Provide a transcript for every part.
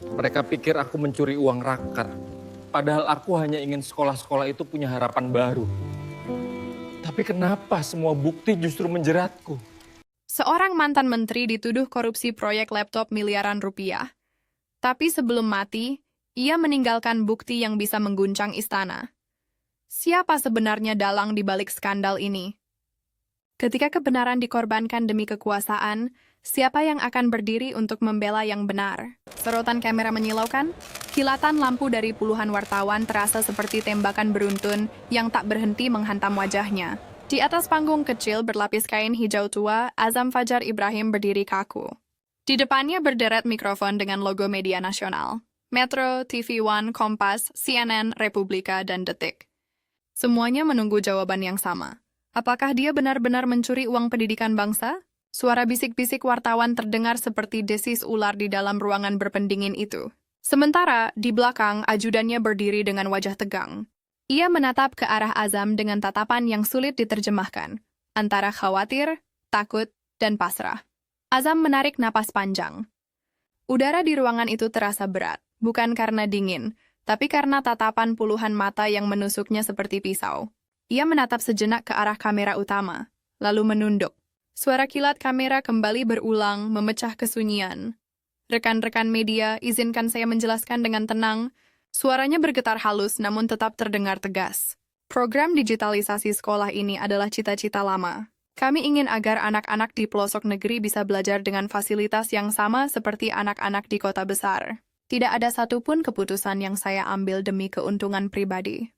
Mereka pikir aku mencuri uang raker. Padahal aku hanya ingin sekolah-sekolah itu punya harapan baru. Tapi kenapa semua bukti justru menjeratku? Seorang mantan menteri dituduh korupsi proyek laptop miliaran rupiah. Tapi sebelum mati, ia meninggalkan bukti yang bisa mengguncang istana. Siapa sebenarnya dalang di balik skandal ini? Ketika kebenaran dikorbankan demi kekuasaan, siapa yang akan berdiri untuk membela yang benar? Sorotan kamera menyilaukan, kilatan lampu dari puluhan wartawan terasa seperti tembakan beruntun yang tak berhenti menghantam wajahnya. Di atas panggung kecil berlapis kain hijau tua, Azam Fajar Ibrahim berdiri kaku. Di depannya berderet mikrofon dengan logo media nasional. Metro, TV One, Kompas, CNN, Republika, dan Detik. Semuanya menunggu jawaban yang sama. Apakah dia benar-benar mencuri uang pendidikan bangsa? Suara bisik-bisik wartawan terdengar seperti desis ular di dalam ruangan berpendingin itu. Sementara, di belakang, ajudannya berdiri dengan wajah tegang. Ia menatap ke arah Azam dengan tatapan yang sulit diterjemahkan, antara khawatir, takut, dan pasrah. Azam menarik napas panjang. Udara di ruangan itu terasa berat, bukan karena dingin, tapi karena tatapan puluhan mata yang menusuknya seperti pisau. Ia menatap sejenak ke arah kamera utama, lalu menunduk. Suara kilat kamera kembali berulang, memecah kesunyian. Rekan-rekan media, izinkan saya menjelaskan dengan tenang. Suaranya bergetar halus namun tetap terdengar tegas. Program digitalisasi sekolah ini adalah cita-cita lama. Kami ingin agar anak-anak di pelosok negeri bisa belajar dengan fasilitas yang sama seperti anak-anak di kota besar. Tidak ada satupun keputusan yang saya ambil demi keuntungan pribadi.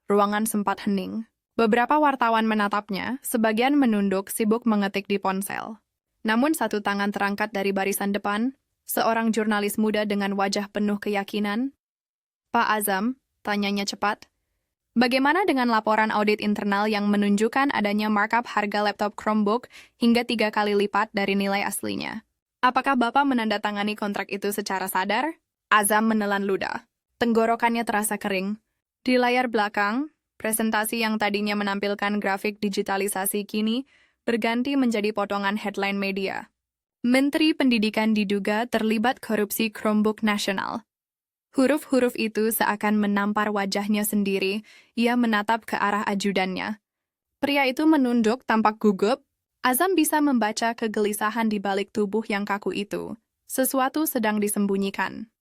Ruangan sempat hening. Beberapa wartawan menatapnya, sebagian menunduk sibuk mengetik di ponsel. Namun satu tangan terangkat dari barisan depan, seorang jurnalis muda dengan wajah penuh keyakinan. Pak Azam, tanyanya cepat. Bagaimana dengan laporan audit internal yang menunjukkan adanya markup harga laptop Chromebook hingga 3 kali lipat dari nilai aslinya? Apakah Bapak menandatangani kontrak itu secara sadar? Azam menelan ludah. Tenggorokannya terasa kering. Di layar belakang, presentasi yang tadinya menampilkan grafik digitalisasi kini berganti menjadi potongan headline media. Menteri Pendidikan diduga terlibat korupsi Chromebook nasional. Huruf-huruf itu seakan menampar wajahnya sendiri, ia menatap ke arah ajudannya. Pria itu menunduk tampak gugup. Azam bisa membaca kegelisahan di balik tubuh yang kaku itu. Sesuatu sedang disembunyikan.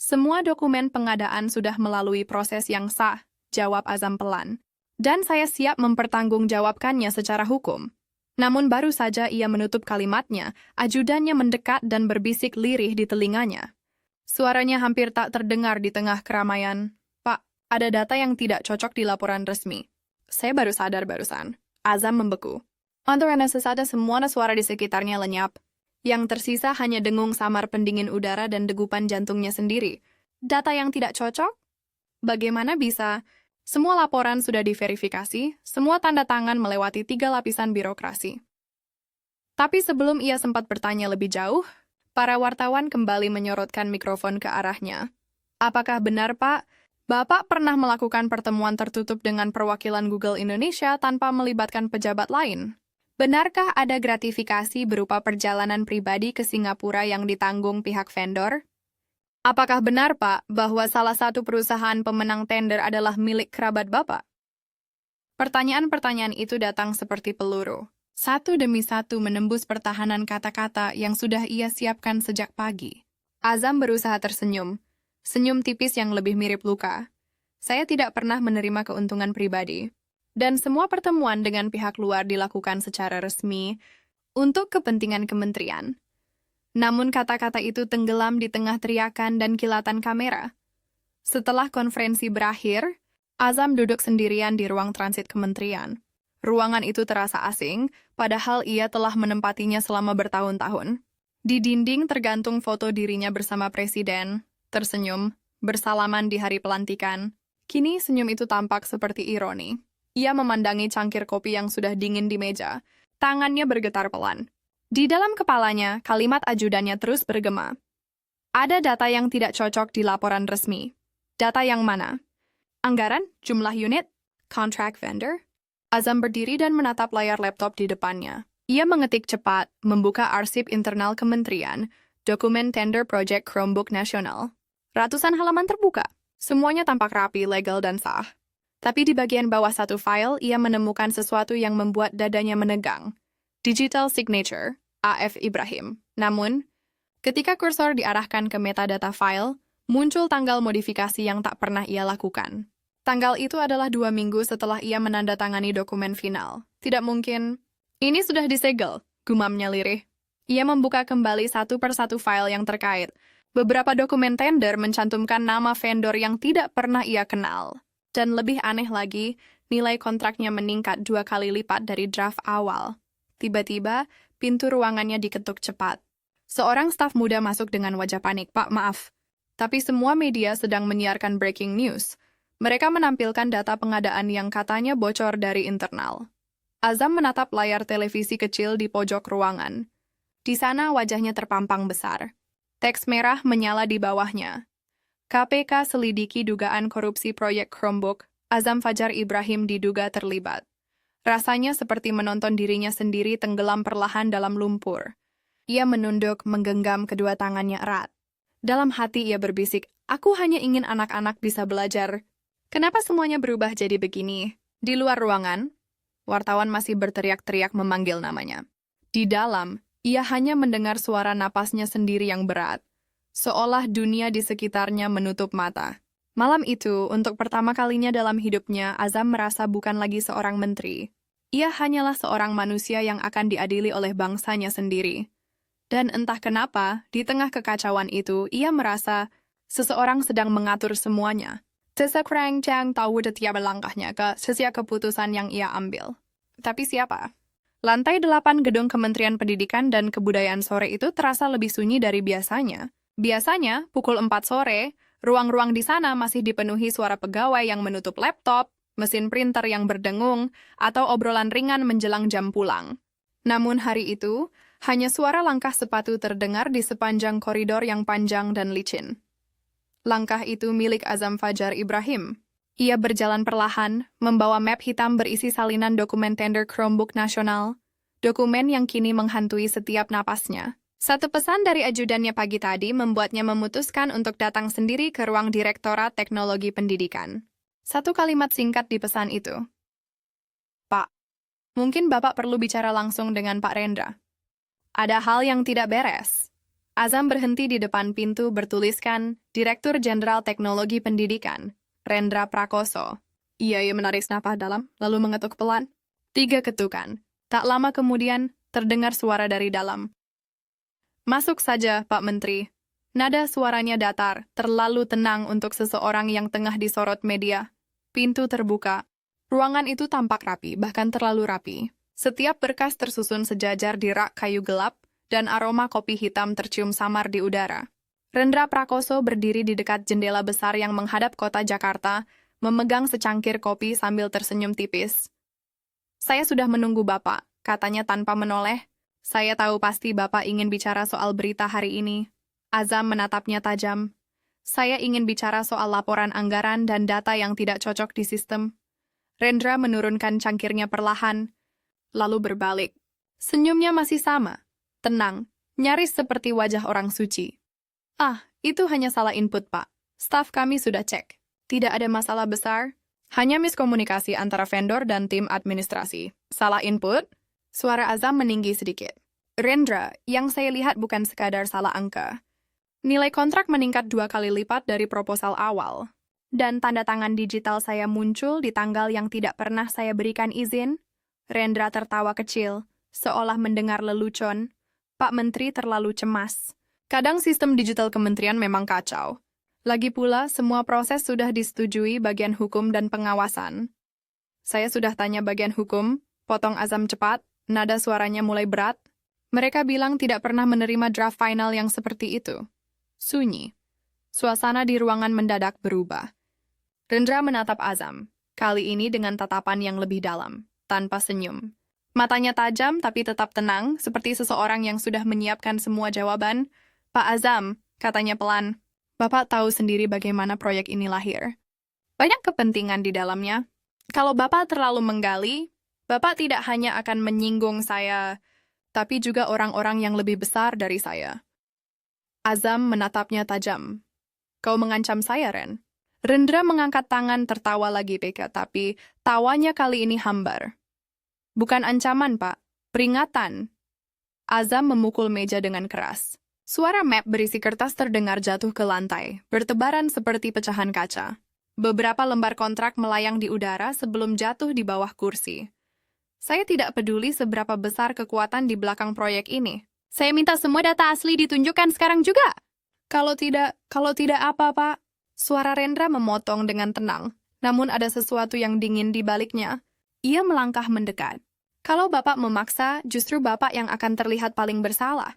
Semua dokumen pengadaan sudah melalui proses yang sah, jawab Azam pelan. Dan saya siap mempertanggungjawabkannya secara hukum. Namun baru saja ia menutup kalimatnya, ajudannya mendekat dan berbisik lirih di telinganya. Suaranya hampir tak terdengar di tengah keramaian. Pak, ada data yang tidak cocok di laporan resmi. Saya baru sadar barusan. Azam membeku. Antara sesada semua suara di sekitarnya lenyap. Yang tersisa hanya dengung samar pendingin udara dan degupan jantungnya sendiri. Data yang tidak cocok? Bagaimana bisa? Semua laporan sudah diverifikasi, semua tanda tangan melewati 3 lapisan birokrasi. Tapi sebelum ia sempat bertanya lebih jauh, para wartawan kembali menyorotkan mikrofon ke arahnya. Apakah benar, Pak? Bapak pernah melakukan pertemuan tertutup dengan perwakilan Google Indonesia tanpa melibatkan pejabat lain? Benarkah ada gratifikasi berupa perjalanan pribadi ke Singapura yang ditanggung pihak vendor? Apakah benar, Pak, bahwa salah satu perusahaan pemenang tender adalah milik kerabat Bapak? Pertanyaan-pertanyaan itu datang seperti peluru. Satu demi satu menembus pertahanan kata-kata yang sudah ia siapkan sejak pagi. Azam berusaha tersenyum. Senyum tipis yang lebih mirip luka. Saya tidak pernah menerima keuntungan pribadi. Dan semua pertemuan dengan pihak luar dilakukan secara resmi untuk kepentingan kementerian. Namun kata-kata itu tenggelam di tengah teriakan dan kilatan kamera. Setelah konferensi berakhir, Azam duduk sendirian di ruang transit kementerian. Ruangan itu terasa asing, padahal ia telah menempatinya selama bertahun-tahun. Di dinding tergantung foto dirinya bersama presiden, tersenyum, bersalaman di hari pelantikan. Kini senyum itu tampak seperti ironi. Ia memandangi cangkir kopi yang sudah dingin di meja. Tangannya bergetar pelan. Di dalam kepalanya, kalimat ajudannya terus bergema. Ada data yang tidak cocok di laporan resmi. Data yang mana? Anggaran, jumlah unit, contract vendor. Azam berdiri dan menatap layar laptop di depannya. Ia mengetik cepat, membuka arsip internal kementerian, dokumen tender proyek Chromebook nasional. Ratusan halaman terbuka. Semuanya tampak rapi, legal, dan sah. Tapi di bagian bawah satu file, ia menemukan sesuatu yang membuat dadanya menegang. Digital Signature, AF Ibrahim. Namun, ketika kursor diarahkan ke metadata file, muncul tanggal modifikasi yang tak pernah ia lakukan. Tanggal itu adalah 2 minggu setelah ia menandatangani dokumen final. Tidak mungkin. Ini sudah disegel, gumamnya lirih. Ia membuka kembali satu persatu file yang terkait. Beberapa dokumen tender mencantumkan nama vendor yang tidak pernah ia kenal. Dan lebih aneh lagi, nilai kontraknya meningkat 2 kali lipat dari draft awal. Tiba-tiba, pintu ruangannya diketuk cepat. Seorang staf muda masuk dengan wajah panik. "Pak, maaf. Tapi semua media sedang menyiarkan breaking news. Mereka menampilkan data pengadaan yang katanya bocor dari internal." Azam menatap layar televisi kecil di pojok ruangan. Di sana wajahnya terpampang besar. Teks merah menyala di bawahnya. KPK selidiki dugaan korupsi proyek Chromebook. Azam Fajar Ibrahim diduga terlibat. Rasanya seperti menonton dirinya sendiri tenggelam perlahan dalam lumpur. Ia menunduk, menggenggam kedua tangannya erat. Dalam hati ia berbisik, "Aku hanya ingin anak-anak bisa belajar." Kenapa semuanya berubah jadi begini? Di luar ruangan, wartawan masih berteriak-teriak memanggil namanya. Di dalam, ia hanya mendengar suara napasnya sendiri yang berat, seolah dunia di sekitarnya menutup mata. Malam itu, untuk pertama kalinya dalam hidupnya, Azam merasa bukan lagi seorang menteri. Ia hanyalah seorang manusia yang akan diadili oleh bangsanya sendiri. Dan entah kenapa, di tengah kekacauan itu, ia merasa seseorang sedang mengatur semuanya. Seseorang yang tahu setiap langkahnya ke setiap keputusan yang ia ambil. Tapi siapa? Lantai 8 gedung Kementerian Pendidikan dan Kebudayaan sore itu terasa lebih sunyi dari biasanya. Biasanya, pukul 4 sore, ruang-ruang di sana masih dipenuhi suara pegawai yang menutup laptop, mesin printer yang berdengung, atau obrolan ringan menjelang jam pulang. Namun hari itu, hanya suara langkah sepatu terdengar di sepanjang koridor yang panjang dan licin. Langkah itu milik Azam Fajar Ibrahim. Ia berjalan perlahan, membawa map hitam berisi salinan dokumen tender Chromebook nasional, dokumen yang kini menghantui setiap napasnya. Satu pesan dari ajudannya pagi tadi membuatnya memutuskan untuk datang sendiri ke ruang Direktorat Teknologi Pendidikan. Satu kalimat singkat di pesan itu. "Pak, mungkin Bapak perlu bicara langsung dengan Pak Rendra. Ada hal yang tidak beres." Azam berhenti di depan pintu bertuliskan Direktur Jenderal Teknologi Pendidikan, Rendra Prakoso. Ia menarik napas dalam, lalu mengetuk pelan. 3 ketukan. Tak lama kemudian, terdengar suara dari dalam. "Masuk saja, Pak Menteri." Nada suaranya datar, terlalu tenang untuk seseorang yang tengah disorot media. Pintu terbuka. Ruangan itu tampak rapi, bahkan terlalu rapi. Setiap berkas tersusun sejajar di rak kayu gelap, dan aroma kopi hitam tercium samar di udara. Rendra Prakoso berdiri di dekat jendela besar yang menghadap kota Jakarta, memegang secangkir kopi sambil tersenyum tipis. "Saya sudah menunggu Bapak," katanya tanpa menoleh. "Saya tahu pasti Bapak ingin bicara soal berita hari ini." Azam menatapnya tajam. "Saya ingin bicara soal laporan anggaran dan data yang tidak cocok di sistem." Rendra menurunkan cangkirnya perlahan, lalu berbalik. Senyumnya masih sama. Tenang, nyaris seperti wajah orang suci. "Ah, itu hanya salah input, Pak. Staf kami sudah cek. Tidak ada masalah besar. Hanya miskomunikasi antara vendor dan tim administrasi." "Salah input?" Suara Azam meninggi sedikit. "Rendra, yang saya lihat bukan sekadar salah angka. Nilai kontrak meningkat 2 kali lipat dari proposal awal. Dan tanda tangan digital saya muncul di tanggal yang tidak pernah saya berikan izin." Rendra tertawa kecil, seolah mendengar lelucon. "Pak Menteri terlalu cemas. Kadang sistem digital kementerian memang kacau. Lagi pula, semua proses sudah disetujui bagian hukum dan pengawasan." "Saya sudah tanya bagian hukum," potong Azam cepat, nada suaranya mulai berat. "Mereka bilang tidak pernah menerima draft final yang seperti itu." Sunyi. Suasana di ruangan mendadak berubah. Rendra menatap Azam, kali ini dengan tatapan yang lebih dalam, tanpa senyum. Matanya tajam tapi tetap tenang, seperti seseorang yang sudah menyiapkan semua jawaban. "Pak Azam," katanya pelan, "Bapak tahu sendiri bagaimana proyek ini lahir. Banyak kepentingan di dalamnya. Kalau Bapak terlalu menggali, Bapak tidak hanya akan menyinggung saya, tapi juga orang-orang yang lebih besar dari saya." Azam menatapnya tajam. Kau mengancam saya, Ren? Rendra mengangkat tangan tertawa lagi Peka, tapi tawanya kali ini hambar. Bukan ancaman, Pak. Peringatan. Azam memukul meja dengan keras. Suara map berisi kertas terdengar jatuh ke lantai, bertebaran seperti pecahan kaca. Beberapa lembar kontrak melayang di udara sebelum jatuh di bawah kursi. Saya tidak peduli seberapa besar kekuatan di belakang proyek ini. Saya minta semua data asli ditunjukkan sekarang juga. Kalau tidak apa, Pak? Suara Rendra memotong dengan tenang, namun ada sesuatu yang dingin di baliknya. Ia melangkah mendekat. Kalau Bapak memaksa, justru Bapak yang akan terlihat paling bersalah.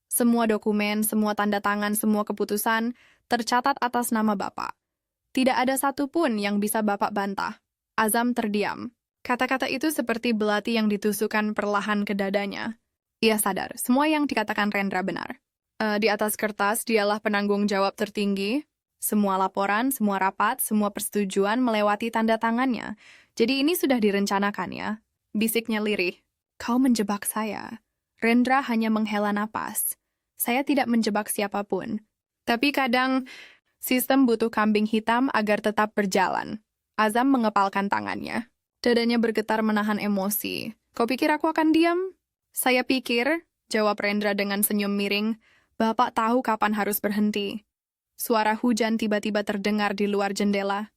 Semua dokumen, semua tanda tangan, semua keputusan tercatat atas nama Bapak. Tidak ada satupun yang bisa Bapak bantah. Azam terdiam. Kata-kata itu seperti belati yang ditusukkan perlahan ke dadanya. Ia sadar, semua yang dikatakan Rendra benar. Di atas kertas, dialah penanggung jawab tertinggi. Semua laporan, semua rapat, semua persetujuan melewati tanda tangannya. Jadi ini sudah direncanakan ya. Bisiknya lirih. Kau menjebak saya. Rendra hanya menghela napas. Saya tidak menjebak siapapun. Tapi kadang, sistem butuh kambing hitam agar tetap berjalan. Azam mengepalkan tangannya. Dadanya bergetar menahan emosi. Kau pikir aku akan diam? Saya pikir, jawab Rendra dengan senyum miring, Bapak tahu kapan harus berhenti. Suara hujan tiba-tiba terdengar di luar jendela.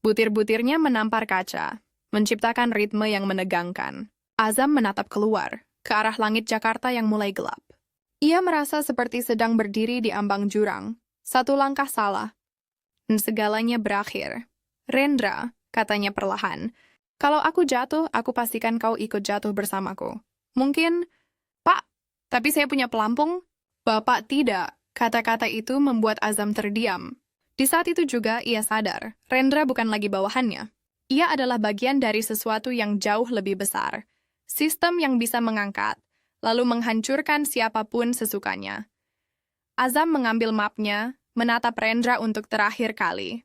Butir-butirnya menampar kaca, menciptakan ritme yang menegangkan. Azam menatap keluar, ke arah langit Jakarta yang mulai gelap. Ia merasa seperti sedang berdiri di ambang jurang. Satu langkah salah, dan segalanya berakhir. Rendra, katanya perlahan, kalau aku jatuh, aku pastikan kau ikut jatuh bersamaku. Mungkin, Pak, tapi saya punya pelampung. Bapak tidak. Kata-kata itu membuat Azam terdiam. Di saat itu juga ia sadar, Rendra bukan lagi bawahannya. Ia adalah bagian dari sesuatu yang jauh lebih besar. Sistem yang bisa mengangkat, lalu menghancurkan siapapun sesukanya. Azam mengambil mapnya, menatap Rendra untuk terakhir kali.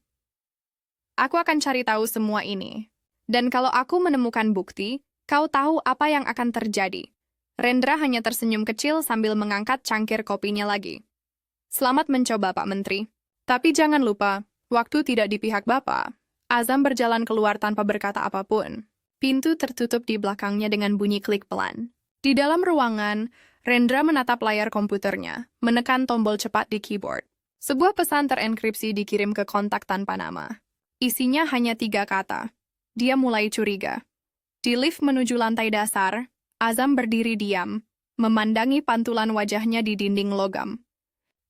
Aku akan cari tahu semua ini. Dan kalau aku menemukan bukti, kau tahu apa yang akan terjadi. Rendra hanya tersenyum kecil sambil mengangkat cangkir kopinya lagi. Selamat mencoba, Pak Menteri. Tapi jangan lupa, waktu tidak di pihak Bapak. Azam berjalan keluar tanpa berkata apapun. Pintu tertutup di belakangnya dengan bunyi klik pelan. Di dalam ruangan, Rendra menatap layar komputernya, menekan tombol cepat di keyboard. Sebuah pesan terenkripsi dikirim ke kontak tanpa nama. Isinya hanya 3 kata. Dia mulai curiga. Di lift menuju lantai dasar, Azam berdiri diam, memandangi pantulan wajahnya di dinding logam.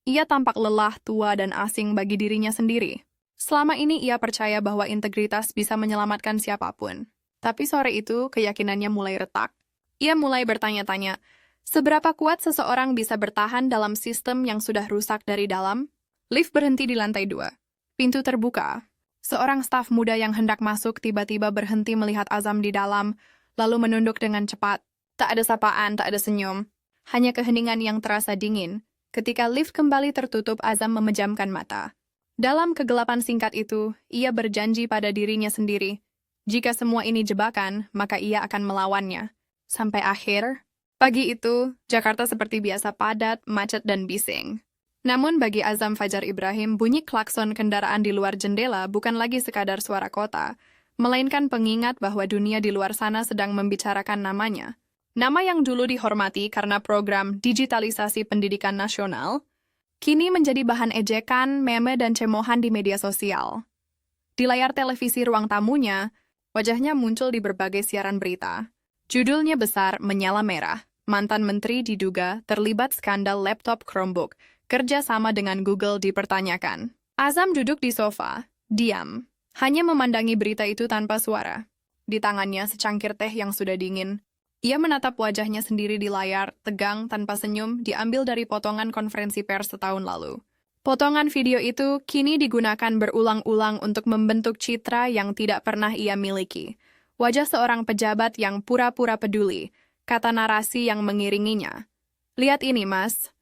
Ia tampak lelah, tua, dan asing bagi dirinya sendiri. Selama ini ia percaya bahwa integritas bisa menyelamatkan siapapun. Tapi sore itu, keyakinannya mulai retak. Ia mulai bertanya-tanya, seberapa kuat seseorang bisa bertahan dalam sistem yang sudah rusak dari dalam? Lift berhenti di lantai 2. Pintu terbuka. Seorang staf muda yang hendak masuk tiba-tiba berhenti melihat Azam di dalam, lalu menunduk dengan cepat. Tak ada sapaan, tak ada senyum. Hanya keheningan yang terasa dingin. Ketika lift kembali tertutup, Azam memejamkan mata. Dalam kegelapan singkat itu, ia berjanji pada dirinya sendiri. Jika semua ini jebakan, maka ia akan melawannya. Sampai akhir, pagi itu, Jakarta seperti biasa padat, macet, dan bising. Namun bagi Azam Fajar Ibrahim, bunyi klakson kendaraan di luar jendela bukan lagi sekadar suara kota, melainkan pengingat bahwa dunia di luar sana sedang membicarakan namanya. Nama yang dulu dihormati karena program digitalisasi pendidikan nasional, kini menjadi bahan ejekan, meme, dan cemohan di media sosial. Di layar televisi ruang tamunya, wajahnya muncul di berbagai siaran berita. Judulnya besar, menyala merah. Mantan menteri diduga terlibat skandal laptop Chromebook. Kerja sama dengan Google dipertanyakan. Azam duduk di sofa, diam, hanya memandangi berita itu tanpa suara. Di tangannya secangkir teh yang sudah dingin. Ia menatap wajahnya sendiri di layar, tegang, tanpa senyum, diambil dari potongan konferensi pers setahun lalu. Potongan video itu kini digunakan berulang-ulang untuk membentuk citra yang tidak pernah ia miliki. Wajah seorang pejabat yang pura-pura peduli, kata narasi yang mengiringinya. Lihat ini, Mas.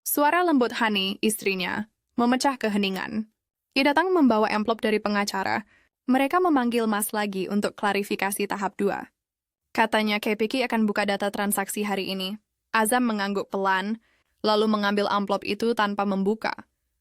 Suara lembut Hani, istrinya, memecah keheningan. Ia datang membawa amplop dari pengacara. Mereka memanggil Mas lagi untuk klarifikasi tahap 2. Katanya KPK akan buka data transaksi hari ini. Azam mengangguk pelan, lalu mengambil amplop itu tanpa membuka.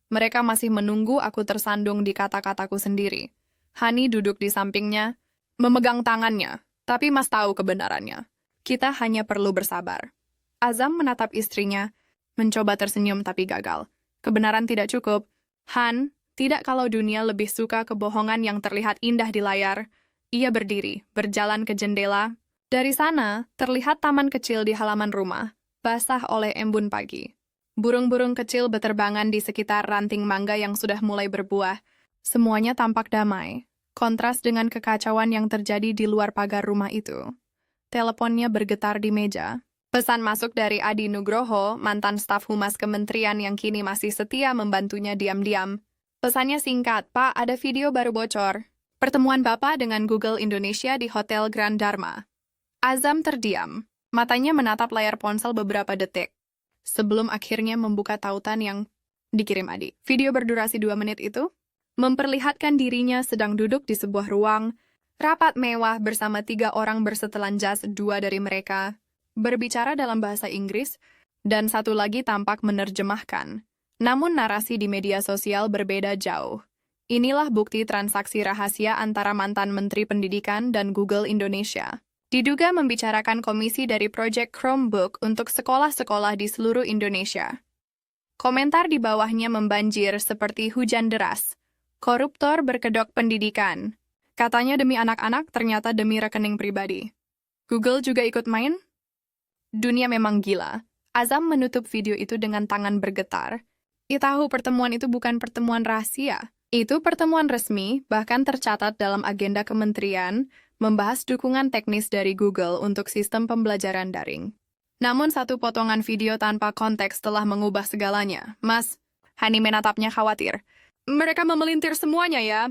Mereka masih menunggu aku tersandung di kata-kataku sendiri. Hani duduk di sampingnya, memegang tangannya, tapi Mas tahu kebenarannya. Kita hanya perlu bersabar. Azam menatap istrinya, mencoba tersenyum tapi gagal. Kebenaran tidak cukup. Han, tidak kalau dunia lebih suka kebohongan yang terlihat indah di layar. Ia berdiri, berjalan ke jendela. Dari sana, terlihat taman kecil di halaman rumah, basah oleh embun pagi. Burung-burung kecil beterbangan di sekitar ranting mangga yang sudah mulai berbuah. Semuanya tampak damai, kontras dengan kekacauan yang terjadi di luar pagar rumah itu. Teleponnya bergetar di meja. Pesan masuk dari Adi Nugroho, mantan staf humas kementerian yang kini masih setia membantunya diam-diam. Pesannya singkat, Pak, ada video baru bocor. Pertemuan Bapak dengan Google Indonesia di Hotel Grand Dharma. Azam terdiam. Matanya menatap layar ponsel beberapa detik. Sebelum akhirnya membuka tautan yang dikirim Adi. Video berdurasi 2 menit itu memperlihatkan dirinya sedang duduk di sebuah ruang, rapat mewah bersama 3 orang bersetelan jas, 2 dari mereka berbicara dalam bahasa Inggris, dan 1 lagi tampak menerjemahkan. Namun narasi di media sosial berbeda jauh. Inilah bukti transaksi rahasia antara mantan Menteri Pendidikan dan Google Indonesia. Diduga membicarakan komisi dari proyek Chromebook untuk sekolah-sekolah di seluruh Indonesia. Komentar di bawahnya membanjir seperti hujan deras. Koruptor berkedok pendidikan. Katanya demi anak-anak, ternyata demi rekening pribadi. Google juga ikut main? Dunia memang gila. Azam menutup video itu dengan tangan bergetar. Ia tahu pertemuan itu bukan pertemuan rahasia. Itu pertemuan resmi, bahkan tercatat dalam agenda kementerian, membahas dukungan teknis dari Google untuk sistem pembelajaran daring. Namun 1 potongan video tanpa konteks telah mengubah segalanya. Mas, Hani menatapnya khawatir. Mereka memelintir semuanya ya.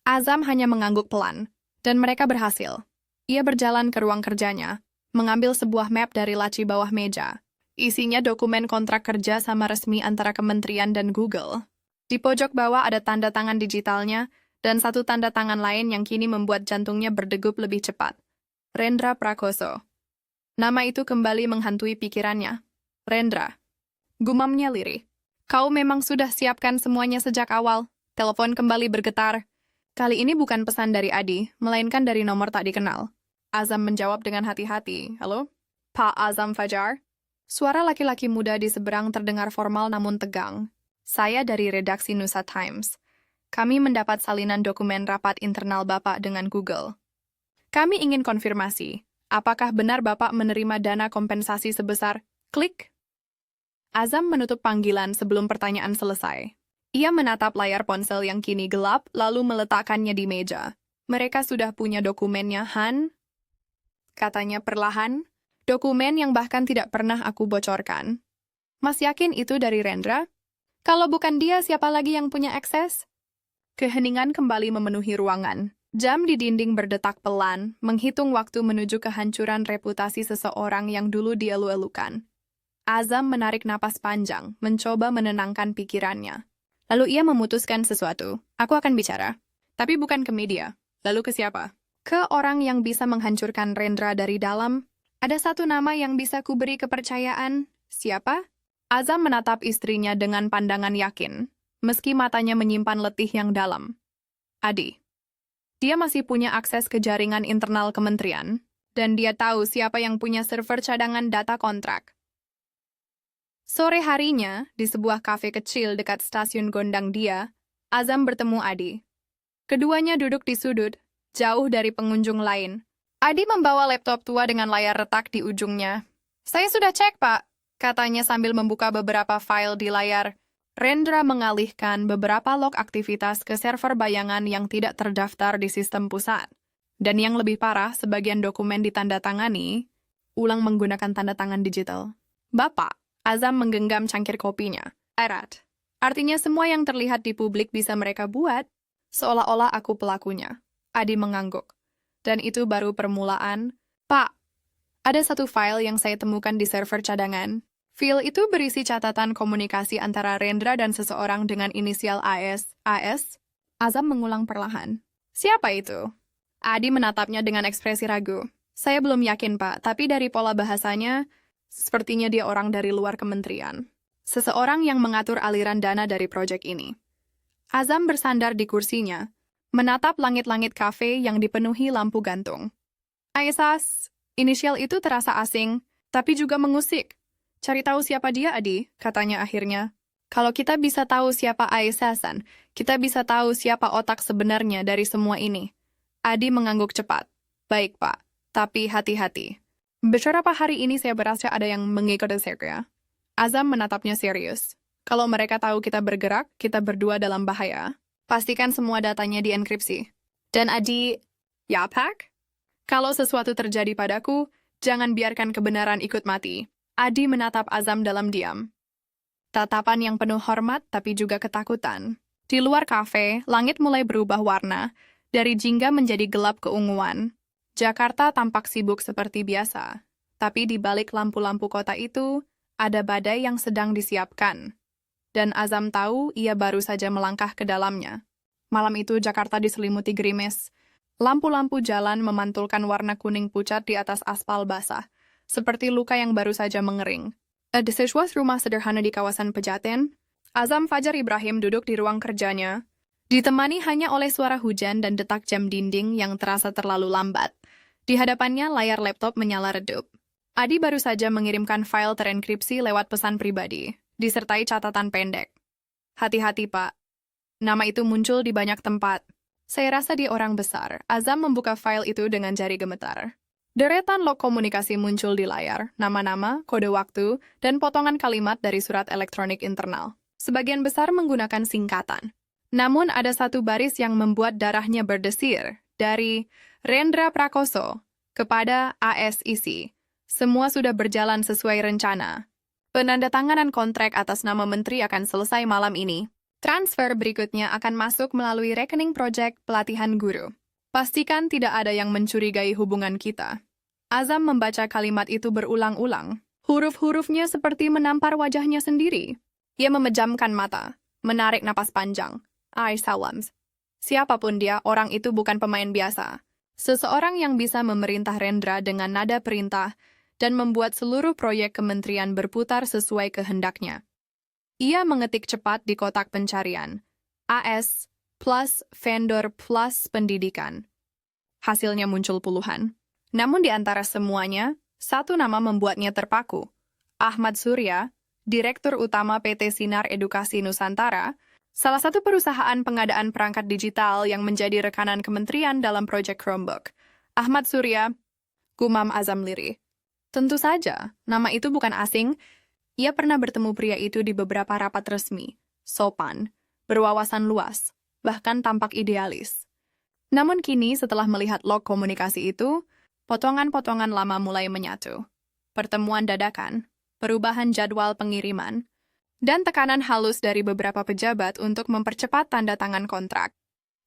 Azam hanya mengangguk pelan, dan mereka berhasil. Ia berjalan ke ruang kerjanya, mengambil sebuah map dari laci bawah meja. Isinya dokumen kontrak kerja sama resmi antara kementerian dan Google. Di pojok bawah ada tanda tangan digitalnya, dan 1 tanda tangan lain yang kini membuat jantungnya berdegup lebih cepat. Rendra Prakoso. Nama itu kembali menghantui pikirannya. Rendra. Gumamnya lirih. Kau memang sudah siapkan semuanya sejak awal. Telepon kembali bergetar. Kali ini bukan pesan dari Adi, melainkan dari nomor tak dikenal. Azam menjawab dengan hati-hati. Halo? Pak Azam Fajar? Suara laki-laki muda di seberang terdengar formal namun tegang. Saya dari redaksi Nusa Times. Kami mendapat salinan dokumen rapat internal Bapak dengan Google. Kami ingin konfirmasi, apakah benar Bapak menerima dana kompensasi sebesar klik? Azam menutup panggilan sebelum pertanyaan selesai. Ia menatap layar ponsel yang kini gelap, lalu meletakkannya di meja. Mereka sudah punya dokumennya, Han? Katanya perlahan, dokumen yang bahkan tidak pernah aku bocorkan. Mas yakin itu dari Rendra? Kalau bukan dia, siapa lagi yang punya akses? Keheningan kembali memenuhi ruangan. Jam di dinding berdetak pelan, menghitung waktu menuju kehancuran reputasi seseorang yang dulu dielu-elukan. Azam menarik napas panjang, mencoba menenangkan pikirannya. Lalu ia memutuskan sesuatu. Aku akan bicara. Tapi bukan ke media. Lalu ke siapa? Ke orang yang bisa menghancurkan Rendra dari dalam. Ada 1 nama yang bisa kuberi kepercayaan. Siapa? Azam menatap istrinya dengan pandangan yakin, meski matanya menyimpan letih yang dalam. Adi. Dia masih punya akses ke jaringan internal kementerian, dan dia tahu siapa yang punya server cadangan data kontrak. Sore harinya, di sebuah kafe kecil dekat stasiun Gondang Dia, Azam bertemu Adi. Keduanya duduk di sudut, jauh dari pengunjung lain. Adi membawa laptop tua dengan layar retak di ujungnya. Saya sudah cek, Pak, katanya sambil membuka beberapa file di layar. Rendra mengalihkan beberapa log aktivitas ke server bayangan yang tidak terdaftar di sistem pusat. Dan yang lebih parah, sebagian dokumen ditandatangani, ulang menggunakan tanda tangan digital. Bapak, Azam menggenggam cangkir kopinya. Erat. Artinya semua yang terlihat di publik bisa mereka buat, seolah-olah aku pelakunya. Adi mengangguk. Dan itu baru permulaan. Pak, ada 1 file yang saya temukan di server cadangan. File itu berisi catatan komunikasi antara Rendra dan seseorang dengan inisial AS. AS? Azam mengulang perlahan. Siapa itu? Adi menatapnya dengan ekspresi ragu. Saya belum yakin, Pak, tapi dari pola bahasanya, sepertinya dia orang dari luar kementerian. seseorang yang mengatur aliran dana dari proyek ini. Azam bersandar di kursinya, menatap langit-langit kafe yang dipenuhi lampu gantung. Aisas, inisial itu terasa asing, tapi juga mengusik. Cari tahu siapa dia, Adi, katanya akhirnya. Kalau kita bisa tahu siapa Aisasan, kita bisa tahu siapa otak sebenarnya dari semua ini. Adi mengangguk cepat. Baik, Pak. Tapi hati-hati. Beberapa hari ini saya berasa ada yang mengikuti saya. Azam menatapnya serius. Kalau mereka tahu kita bergerak, kita berdua dalam bahaya. Pastikan semua datanya dienkripsi. Dan Adi, ya, Pak? Kalau sesuatu terjadi padaku, jangan biarkan kebenaran ikut mati. Adi menatap Azam dalam diam. Tatapan yang penuh hormat tapi juga ketakutan. Di luar kafe, langit mulai berubah warna, dari jingga menjadi gelap keunguan. Jakarta tampak sibuk seperti biasa, tapi di balik lampu-lampu kota itu, ada badai yang sedang disiapkan. Dan Azam tahu ia baru saja melangkah ke dalamnya. Malam itu Jakarta diselimuti gerimis. Lampu-lampu jalan memantulkan warna kuning pucat di atas aspal basah, seperti luka yang baru saja mengering. Di sebuah rumah sederhana di kawasan Pejaten, Azam Fajar Ibrahim duduk di ruang kerjanya, ditemani hanya oleh suara hujan dan detak jam dinding yang terasa terlalu lambat. Di hadapannya layar laptop menyala redup. Adi baru saja mengirimkan file terenkripsi lewat pesan pribadi, disertai catatan pendek. Hati-hati, Pak. Nama itu muncul di banyak tempat. Saya rasa dia orang besar. Azam membuka file itu dengan jari gemetar. Deretan log komunikasi muncul di layar, nama-nama, kode waktu, dan potongan kalimat dari surat elektronik internal. Sebagian besar menggunakan singkatan. Namun ada satu baris yang membuat darahnya berdesir, dari Rendra Prakoso kepada ASIC. Semua sudah berjalan sesuai rencana. Penandatanganan kontrak atas nama menteri akan selesai malam ini. Transfer berikutnya akan masuk melalui rekening proyek pelatihan guru. Pastikan tidak ada yang mencurigai hubungan kita. Azam membaca kalimat itu berulang-ulang. Huruf-hurufnya seperti menampar wajahnya sendiri. Ia memejamkan mata, menarik napas panjang. Salams. Siapapun dia, orang itu bukan pemain biasa. Seseorang yang bisa memerintah Rendra dengan nada perintah dan membuat seluruh proyek kementerian berputar sesuai kehendaknya. Ia mengetik cepat di kotak pencarian. AS plus vendor plus pendidikan. Hasilnya muncul puluhan. Namun di antara semuanya, satu nama membuatnya terpaku. Ahmad Surya, Direktur Utama PT Sinar Edukasi Nusantara, salah satu perusahaan pengadaan perangkat digital yang menjadi rekanan kementerian dalam proyek Chromebook. Ahmad Surya, gumam Azam lirih. Tentu saja, nama itu bukan asing. Ia pernah bertemu pria itu di beberapa rapat resmi, sopan, berwawasan luas, bahkan tampak idealis. Namun kini setelah melihat log komunikasi itu, potongan-potongan lama mulai menyatu. Pertemuan dadakan, perubahan jadwal pengiriman, dan tekanan halus dari beberapa pejabat untuk mempercepat tanda tangan kontrak.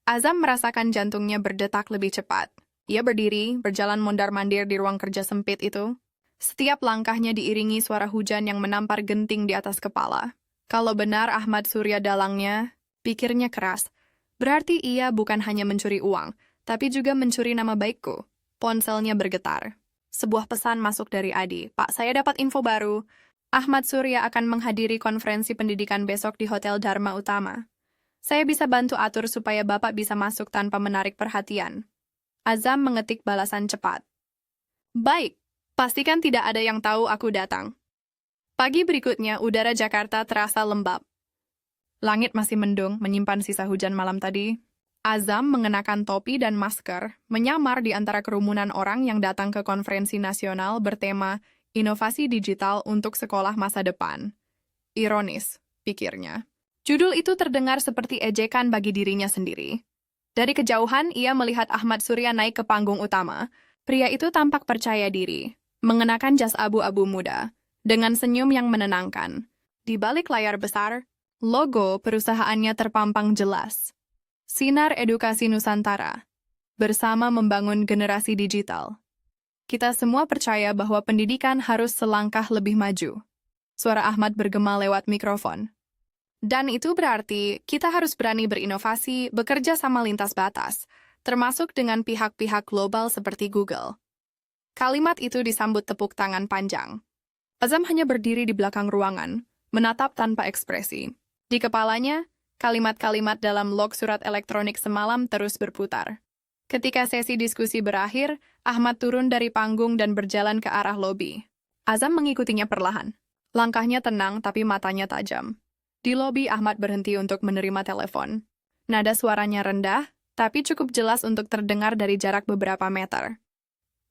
Azam merasakan jantungnya berdetak lebih cepat. Ia berdiri, berjalan mondar-mandir di ruang kerja sempit itu. Setiap langkahnya diiringi suara hujan yang menampar genting di atas kepala. Kalau benar Ahmad Surya dalangnya, pikirnya keras. Berarti ia bukan hanya mencuri uang, tapi juga mencuri nama baikku. Ponselnya bergetar. Sebuah pesan masuk dari Adi. Pak, saya dapat info baru. Ahmad Surya akan menghadiri konferensi pendidikan besok di Hotel Dharma Utama. Saya bisa bantu atur supaya Bapak bisa masuk tanpa menarik perhatian. Azam mengetik balasan cepat. Baik. Pastikan tidak ada yang tahu aku datang. Pagi berikutnya, udara Jakarta terasa lembab. Langit masih mendung, menyimpan sisa hujan malam tadi. Azam mengenakan topi dan masker, menyamar di antara kerumunan orang yang datang ke konferensi nasional bertema Inovasi Digital untuk Sekolah Masa Depan. Ironis, pikirnya. Judul itu terdengar seperti ejekan bagi dirinya sendiri. Dari kejauhan, ia melihat Ahmad Surya naik ke panggung utama. Pria itu tampak percaya diri, mengenakan jas abu-abu muda, dengan senyum yang menenangkan. Di balik layar besar, logo perusahaannya terpampang jelas. Sinar Edukasi Nusantara, bersama membangun generasi digital. Kita semua percaya bahwa pendidikan harus selangkah lebih maju. Suara Ahmad bergema lewat mikrofon. Dan itu berarti kita harus berani berinovasi, bekerja sama lintas batas, termasuk dengan pihak-pihak global seperti Google. Kalimat itu disambut tepuk tangan panjang. Azam hanya berdiri di belakang ruangan, menatap tanpa ekspresi. Di kepalanya, kalimat-kalimat dalam log surat elektronik semalam terus berputar. Ketika sesi diskusi berakhir, Ahmad turun dari panggung dan berjalan ke arah lobi. Azam mengikutinya perlahan. Langkahnya tenang tapi matanya tajam. Di lobi, Ahmad berhenti untuk menerima telepon. Nada suaranya rendah, tapi cukup jelas untuk terdengar dari jarak beberapa meter.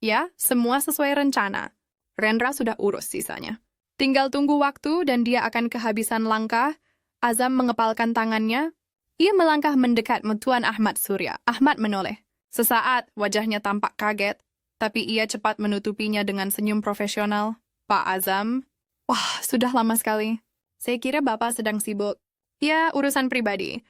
Ya, semua sesuai rencana. Rendra sudah urus sisanya. Tinggal tunggu waktu dan dia akan kehabisan langkah. Azam mengepalkan tangannya. Ia melangkah mendekat Tuan Ahmad Surya. Ahmad menoleh. Sesaat, wajahnya tampak kaget, tapi ia cepat menutupinya dengan senyum profesional. Pak Azam, wah, sudah lama sekali. Saya kira Bapak sedang sibuk. Ya, urusan pribadi.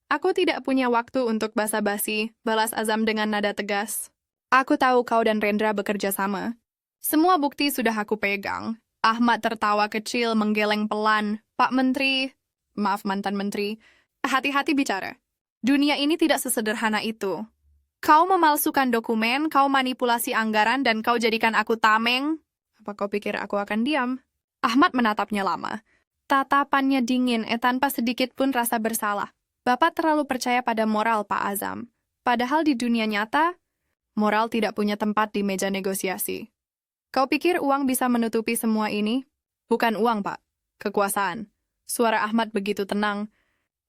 Aku tidak punya waktu untuk basa-basi, balas Azam dengan nada tegas. Aku tahu kau dan Rendra bekerja sama. Semua bukti sudah aku pegang. Ahmad tertawa kecil menggeleng pelan. Pak Menteri, maaf mantan Menteri, hati-hati bicara. Dunia ini tidak sesederhana itu. Kau memalsukan dokumen, kau manipulasi anggaran, dan kau jadikan aku tameng. Apa kau pikir aku akan diam? Ahmad menatapnya lama. Tatapannya dingin, tanpa sedikit pun rasa bersalah. Bapak terlalu percaya pada moral, Pak Azam. Padahal di dunia nyata, moral tidak punya tempat di meja negosiasi. Kau pikir uang bisa menutupi semua ini? Bukan uang, Pak. Kekuasaan. Suara Ahmad begitu tenang.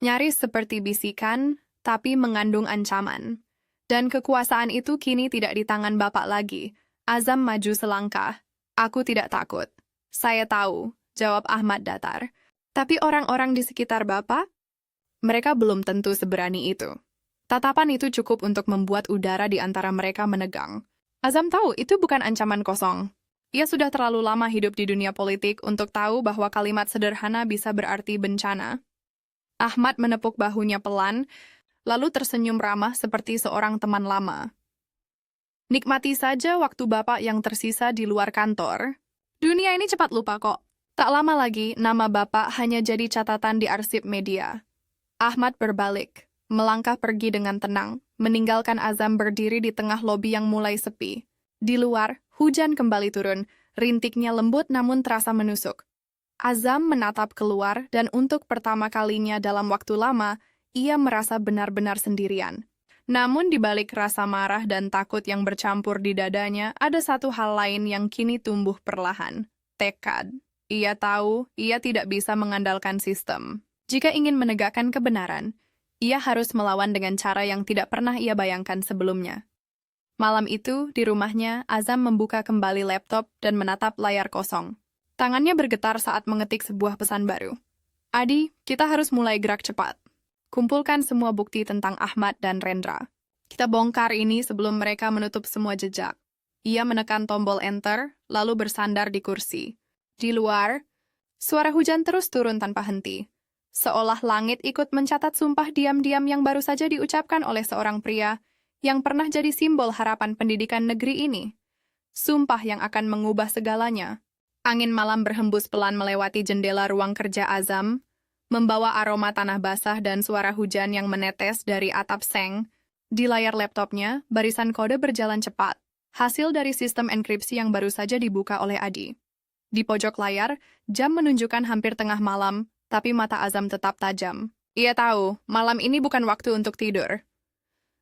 Nyaris seperti bisikan, tapi mengandung ancaman. Dan kekuasaan itu kini tidak di tangan Bapak lagi. Azam maju selangkah. Aku tidak takut. Saya tahu, jawab Ahmad datar. Tapi orang-orang di sekitar Bapak? Mereka belum tentu seberani itu. Tatapan itu cukup untuk membuat udara di antara mereka menegang. Azam tahu itu bukan ancaman kosong. Ia sudah terlalu lama hidup di dunia politik untuk tahu bahwa kalimat sederhana bisa berarti bencana. Ahmad menepuk bahunya pelan, lalu tersenyum ramah seperti seorang teman lama. Nikmati saja waktu Bapak yang tersisa di luar kantor. Dunia ini cepat lupa kok. Tak lama lagi, nama Bapak hanya jadi catatan di arsip media. Ahmad berbalik, melangkah pergi dengan tenang, meninggalkan Azam berdiri di tengah lobi yang mulai sepi. Di luar, hujan kembali turun, rintiknya lembut namun terasa menusuk. Azam menatap keluar dan untuk pertama kalinya dalam waktu lama, ia merasa benar-benar sendirian. Namun di balik rasa marah dan takut yang bercampur di dadanya, ada satu hal lain yang kini tumbuh perlahan. Tekad. Ia tahu ia tidak bisa mengandalkan sistem. Jika ingin menegakkan kebenaran, ia harus melawan dengan cara yang tidak pernah ia bayangkan sebelumnya. Malam itu, di rumahnya, Azam membuka kembali laptop dan menatap layar kosong. Tangannya bergetar saat mengetik sebuah pesan baru. Adi, kita harus mulai gerak cepat. Kumpulkan semua bukti tentang Ahmad dan Rendra. Kita bongkar ini sebelum mereka menutup semua jejak. Ia menekan tombol enter, lalu bersandar di kursi. Di luar, suara hujan terus turun tanpa henti. Seolah langit ikut mencatat sumpah diam-diam yang baru saja diucapkan oleh seorang pria yang pernah jadi simbol harapan pendidikan negeri ini. Sumpah yang akan mengubah segalanya. Angin malam berhembus pelan melewati jendela ruang kerja Azam, membawa aroma tanah basah dan suara hujan yang menetes dari atap seng. Di layar laptopnya, barisan kode berjalan cepat, hasil dari sistem enkripsi yang baru saja dibuka oleh Adi. Di pojok layar, jam menunjukkan hampir tengah malam, tapi mata Azam tetap tajam. Ia tahu, malam ini bukan waktu untuk tidur.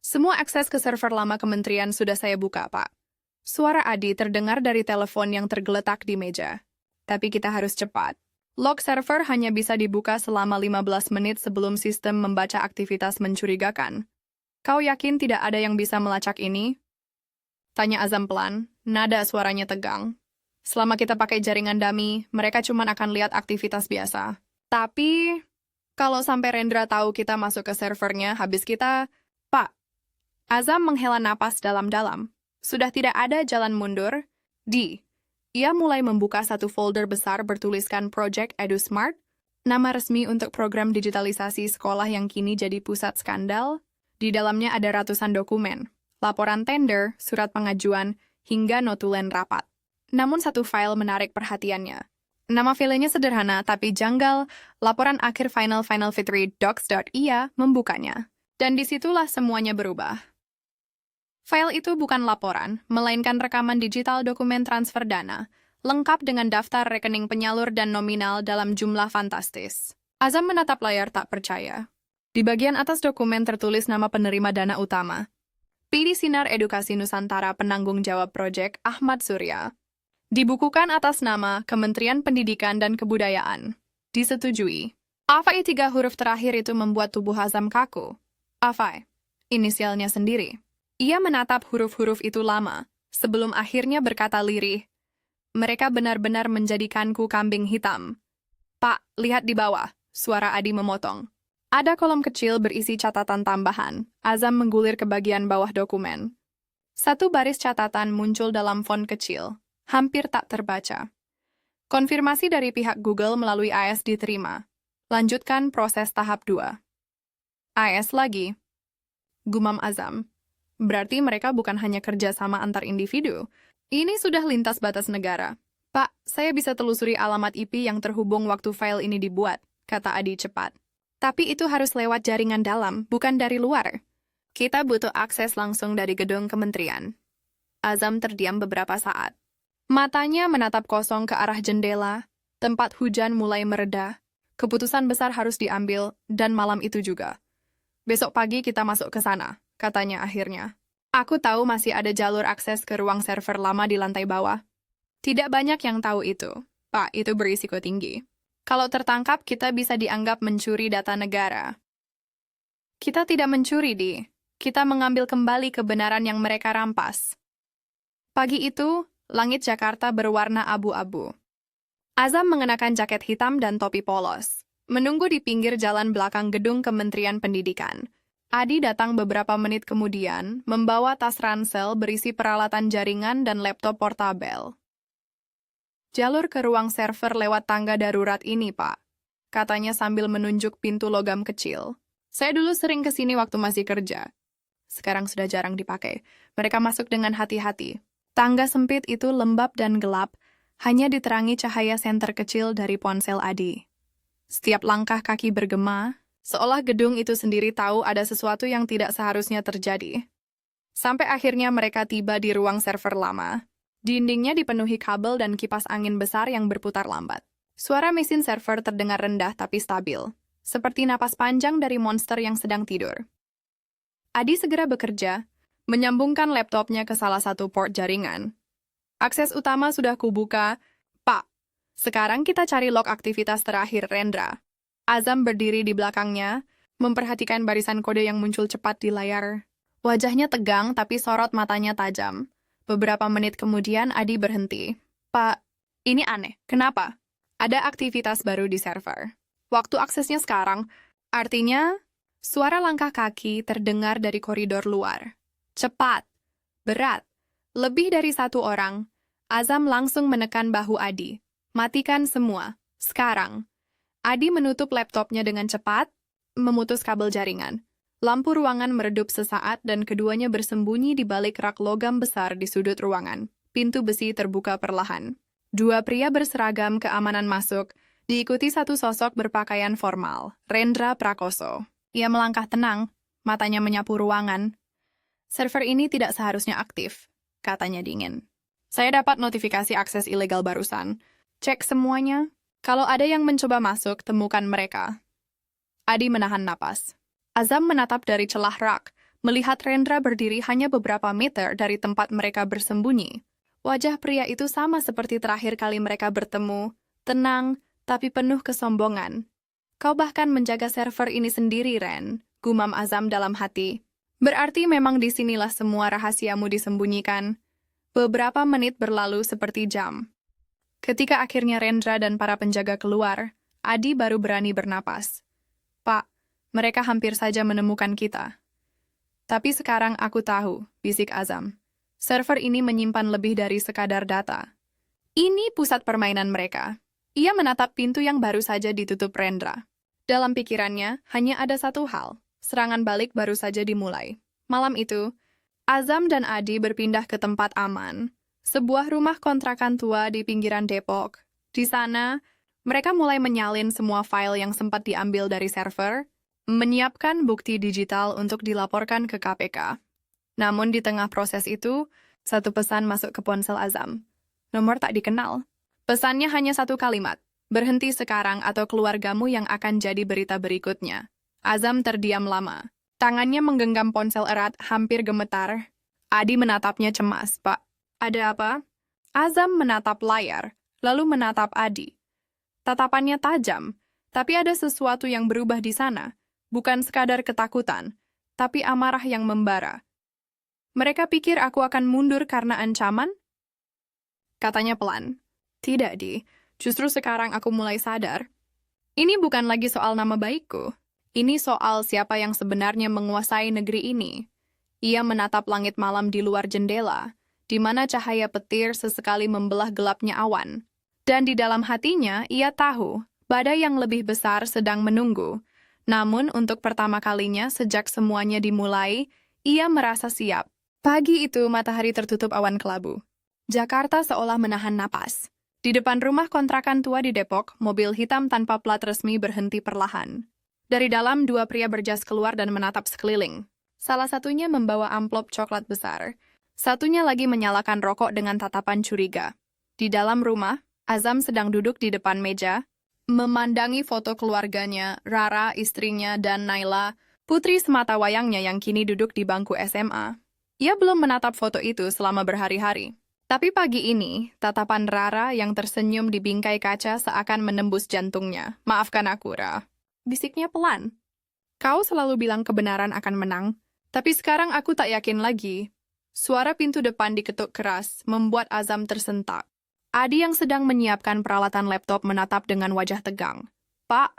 Semua akses ke server lama kementerian sudah saya buka, Pak. Suara Adi terdengar dari telepon yang tergeletak di meja. Tapi kita harus cepat. Log server hanya bisa dibuka selama 15 menit sebelum sistem membaca aktivitas mencurigakan. Kau yakin tidak ada yang bisa melacak ini? Tanya Azam pelan, nada suaranya tegang. Selama kita pakai jaringan dummy, mereka cuma akan lihat aktivitas biasa. Tapi, kalau sampai Rendra tahu kita masuk ke servernya, habis kita... Pak, Azam menghela napas dalam-dalam. Sudah tidak ada jalan mundur. Ia mulai membuka satu folder besar bertuliskan Project EduSmart, nama resmi untuk program digitalisasi sekolah yang kini jadi pusat skandal. Di dalamnya ada ratusan dokumen, laporan tender, surat pengajuan, hingga notulen rapat. Namun satu file menarik perhatiannya. Nama filenya sederhana tapi janggal, laporan akhir Final Fitri docs.ia membukanya. Dan disitulah semuanya berubah. File itu bukan laporan, melainkan rekaman digital dokumen transfer dana. lengkap dengan daftar rekening penyalur dan nominal dalam jumlah fantastis. Azam menatap layar tak percaya. Di bagian atas dokumen tertulis nama penerima dana utama. PD Sinar Edukasi Nusantara penanggung jawab proyek Ahmad Surya. Dibukukan atas nama Kementerian Pendidikan dan Kebudayaan. Disetujui. Afai 3 huruf terakhir itu membuat tubuh Azam kaku. Afai. Inisialnya sendiri. Ia menatap huruf-huruf itu lama, sebelum akhirnya berkata lirih. Mereka benar-benar menjadikanku kambing hitam. Pak, lihat di bawah, suara Adi memotong. Ada kolom kecil berisi catatan tambahan. Azam menggulir ke bagian bawah dokumen. Satu baris catatan muncul dalam font kecil, hampir tak terbaca. Konfirmasi dari pihak Google melalui AS diterima. Lanjutkan proses tahap 2. AS lagi. Gumam Azam. Berarti mereka bukan hanya kerja sama antar individu. Ini sudah lintas batas negara. Pak, saya bisa telusuri alamat IP yang terhubung waktu file ini dibuat, kata Adi cepat. Tapi itu harus lewat jaringan dalam, bukan dari luar. Kita butuh akses langsung dari gedung kementerian. Azam terdiam beberapa saat. Matanya menatap kosong ke arah jendela, tempat hujan mulai mereda. Keputusan besar harus diambil, dan malam itu juga. Besok pagi kita masuk ke sana, katanya akhirnya. Aku tahu masih ada jalur akses ke ruang server lama di lantai bawah. Tidak banyak yang tahu itu. Pak, itu berisiko tinggi. Kalau tertangkap, kita bisa dianggap mencuri data negara. Kita tidak mencuri, Di. Kita mengambil kembali kebenaran yang mereka rampas. Pagi itu, langit Jakarta berwarna abu-abu. Azam mengenakan jaket hitam dan topi polos. Menunggu di pinggir jalan belakang gedung Kementerian Pendidikan. Adi datang beberapa menit kemudian, membawa tas ransel berisi peralatan jaringan dan laptop portabel. Jalur ke ruang server lewat tangga darurat ini, Pak. Katanya sambil menunjuk pintu logam kecil. Saya dulu sering ke sini waktu masih kerja. Sekarang sudah jarang dipakai. Mereka masuk dengan hati-hati. Tangga sempit itu lembab dan gelap, hanya diterangi cahaya senter kecil dari ponsel Adi. Setiap langkah kaki bergema, seolah gedung itu sendiri tahu ada sesuatu yang tidak seharusnya terjadi. Sampai akhirnya mereka tiba di ruang server lama. Dindingnya dipenuhi kabel dan kipas angin besar yang berputar lambat. Suara mesin server terdengar rendah tapi stabil, seperti napas panjang dari monster yang sedang tidur. Adi segera bekerja, menyambungkan laptopnya ke salah satu port jaringan. Akses utama sudah kubuka. Pak, sekarang kita cari log aktivitas terakhir Rendra. Azam berdiri di belakangnya, memperhatikan barisan kode yang muncul cepat di layar. Wajahnya tegang tapi sorot matanya tajam. Beberapa menit kemudian Adi berhenti. Pak, ini aneh. Kenapa? Ada aktivitas baru di server. Waktu aksesnya sekarang, artinya suara langkah kaki terdengar dari koridor luar. Cepat, berat. Lebih dari satu orang, Azam langsung menekan bahu Adi. Matikan semua, sekarang. Adi menutup laptopnya dengan cepat, memutus kabel jaringan. Lampu ruangan meredup sesaat dan keduanya bersembunyi di balik rak logam besar di sudut ruangan. Pintu besi terbuka perlahan. Dua pria berseragam keamanan masuk, diikuti satu sosok berpakaian formal, Rendra Prakoso. Ia melangkah tenang, matanya menyapu ruangan. Server ini tidak seharusnya aktif, katanya dingin. Saya dapat notifikasi akses ilegal barusan. Cek semuanya. Kalau ada yang mencoba masuk, temukan mereka. Adi menahan napas. Azam menatap dari celah rak, melihat Rendra berdiri hanya beberapa meter dari tempat mereka bersembunyi. Wajah pria itu sama seperti terakhir kali mereka bertemu, tenang, tapi penuh kesombongan. Kau bahkan menjaga server ini sendiri, Ren, gumam Azam dalam hati. Berarti memang disinilah semua rahasiamu disembunyikan. Beberapa menit berlalu seperti jam. Ketika akhirnya Rendra dan para penjaga keluar, Adi baru berani bernapas. Pak, mereka hampir saja menemukan kita. Tapi sekarang aku tahu, bisik Azam. Server ini menyimpan lebih dari sekadar data. Ini pusat permainan mereka. Ia menatap pintu yang baru saja ditutup Rendra. Dalam pikirannya, hanya ada satu hal. Serangan balik baru saja dimulai. Malam itu, Azam dan Adi berpindah ke tempat aman. Sebuah rumah kontrakan tua di pinggiran Depok. Di sana, mereka mulai menyalin semua file yang sempat diambil dari server, menyiapkan bukti digital untuk dilaporkan ke KPK. Namun di tengah proses itu, satu pesan masuk ke ponsel Azam. Nomor tak dikenal. Pesannya hanya satu kalimat, berhenti sekarang atau keluargamu yang akan jadi berita berikutnya. Azam terdiam lama. Tangannya menggenggam ponsel erat, hampir gemetar. Adi menatapnya cemas. Pak, ada apa? Azam menatap layar, lalu menatap Adi. Tatapannya tajam, tapi ada sesuatu yang berubah di sana. Bukan sekadar ketakutan, tapi amarah yang membara. Mereka pikir aku akan mundur karena ancaman? Katanya pelan. Tidak, Di. Justru sekarang aku mulai sadar. Ini bukan lagi soal nama baikku. Ini soal siapa yang sebenarnya menguasai negeri ini. Ia menatap langit malam di luar jendela, di mana cahaya petir sesekali membelah gelapnya awan. Dan di dalam hatinya, ia tahu badai yang lebih besar sedang menunggu. Namun, untuk pertama kalinya sejak semuanya dimulai, ia merasa siap. Pagi itu, matahari tertutup awan kelabu. Jakarta seolah menahan napas. Di depan rumah kontrakan tua di Depok, mobil hitam tanpa plat resmi berhenti perlahan. Dari dalam, dua pria berjas keluar dan menatap sekeliling. Salah satunya membawa amplop coklat besar. Satunya lagi menyalakan rokok dengan tatapan curiga. Di dalam rumah, Azam sedang duduk di depan meja, memandangi foto keluarganya, Rara, istrinya, dan Naila, putri semata wayangnya yang kini duduk di bangku SMA. Ia belum menatap foto itu selama berhari-hari. Tapi pagi ini, tatapan Rara yang tersenyum di bingkai kaca seakan menembus jantungnya. Maafkan aku, Ra. Bisiknya pelan. Kau selalu bilang kebenaran akan menang, tapi sekarang aku tak yakin lagi. Suara pintu depan diketuk keras, membuat Azam tersentak. Adi yang sedang menyiapkan peralatan laptop menatap dengan wajah tegang. Pak,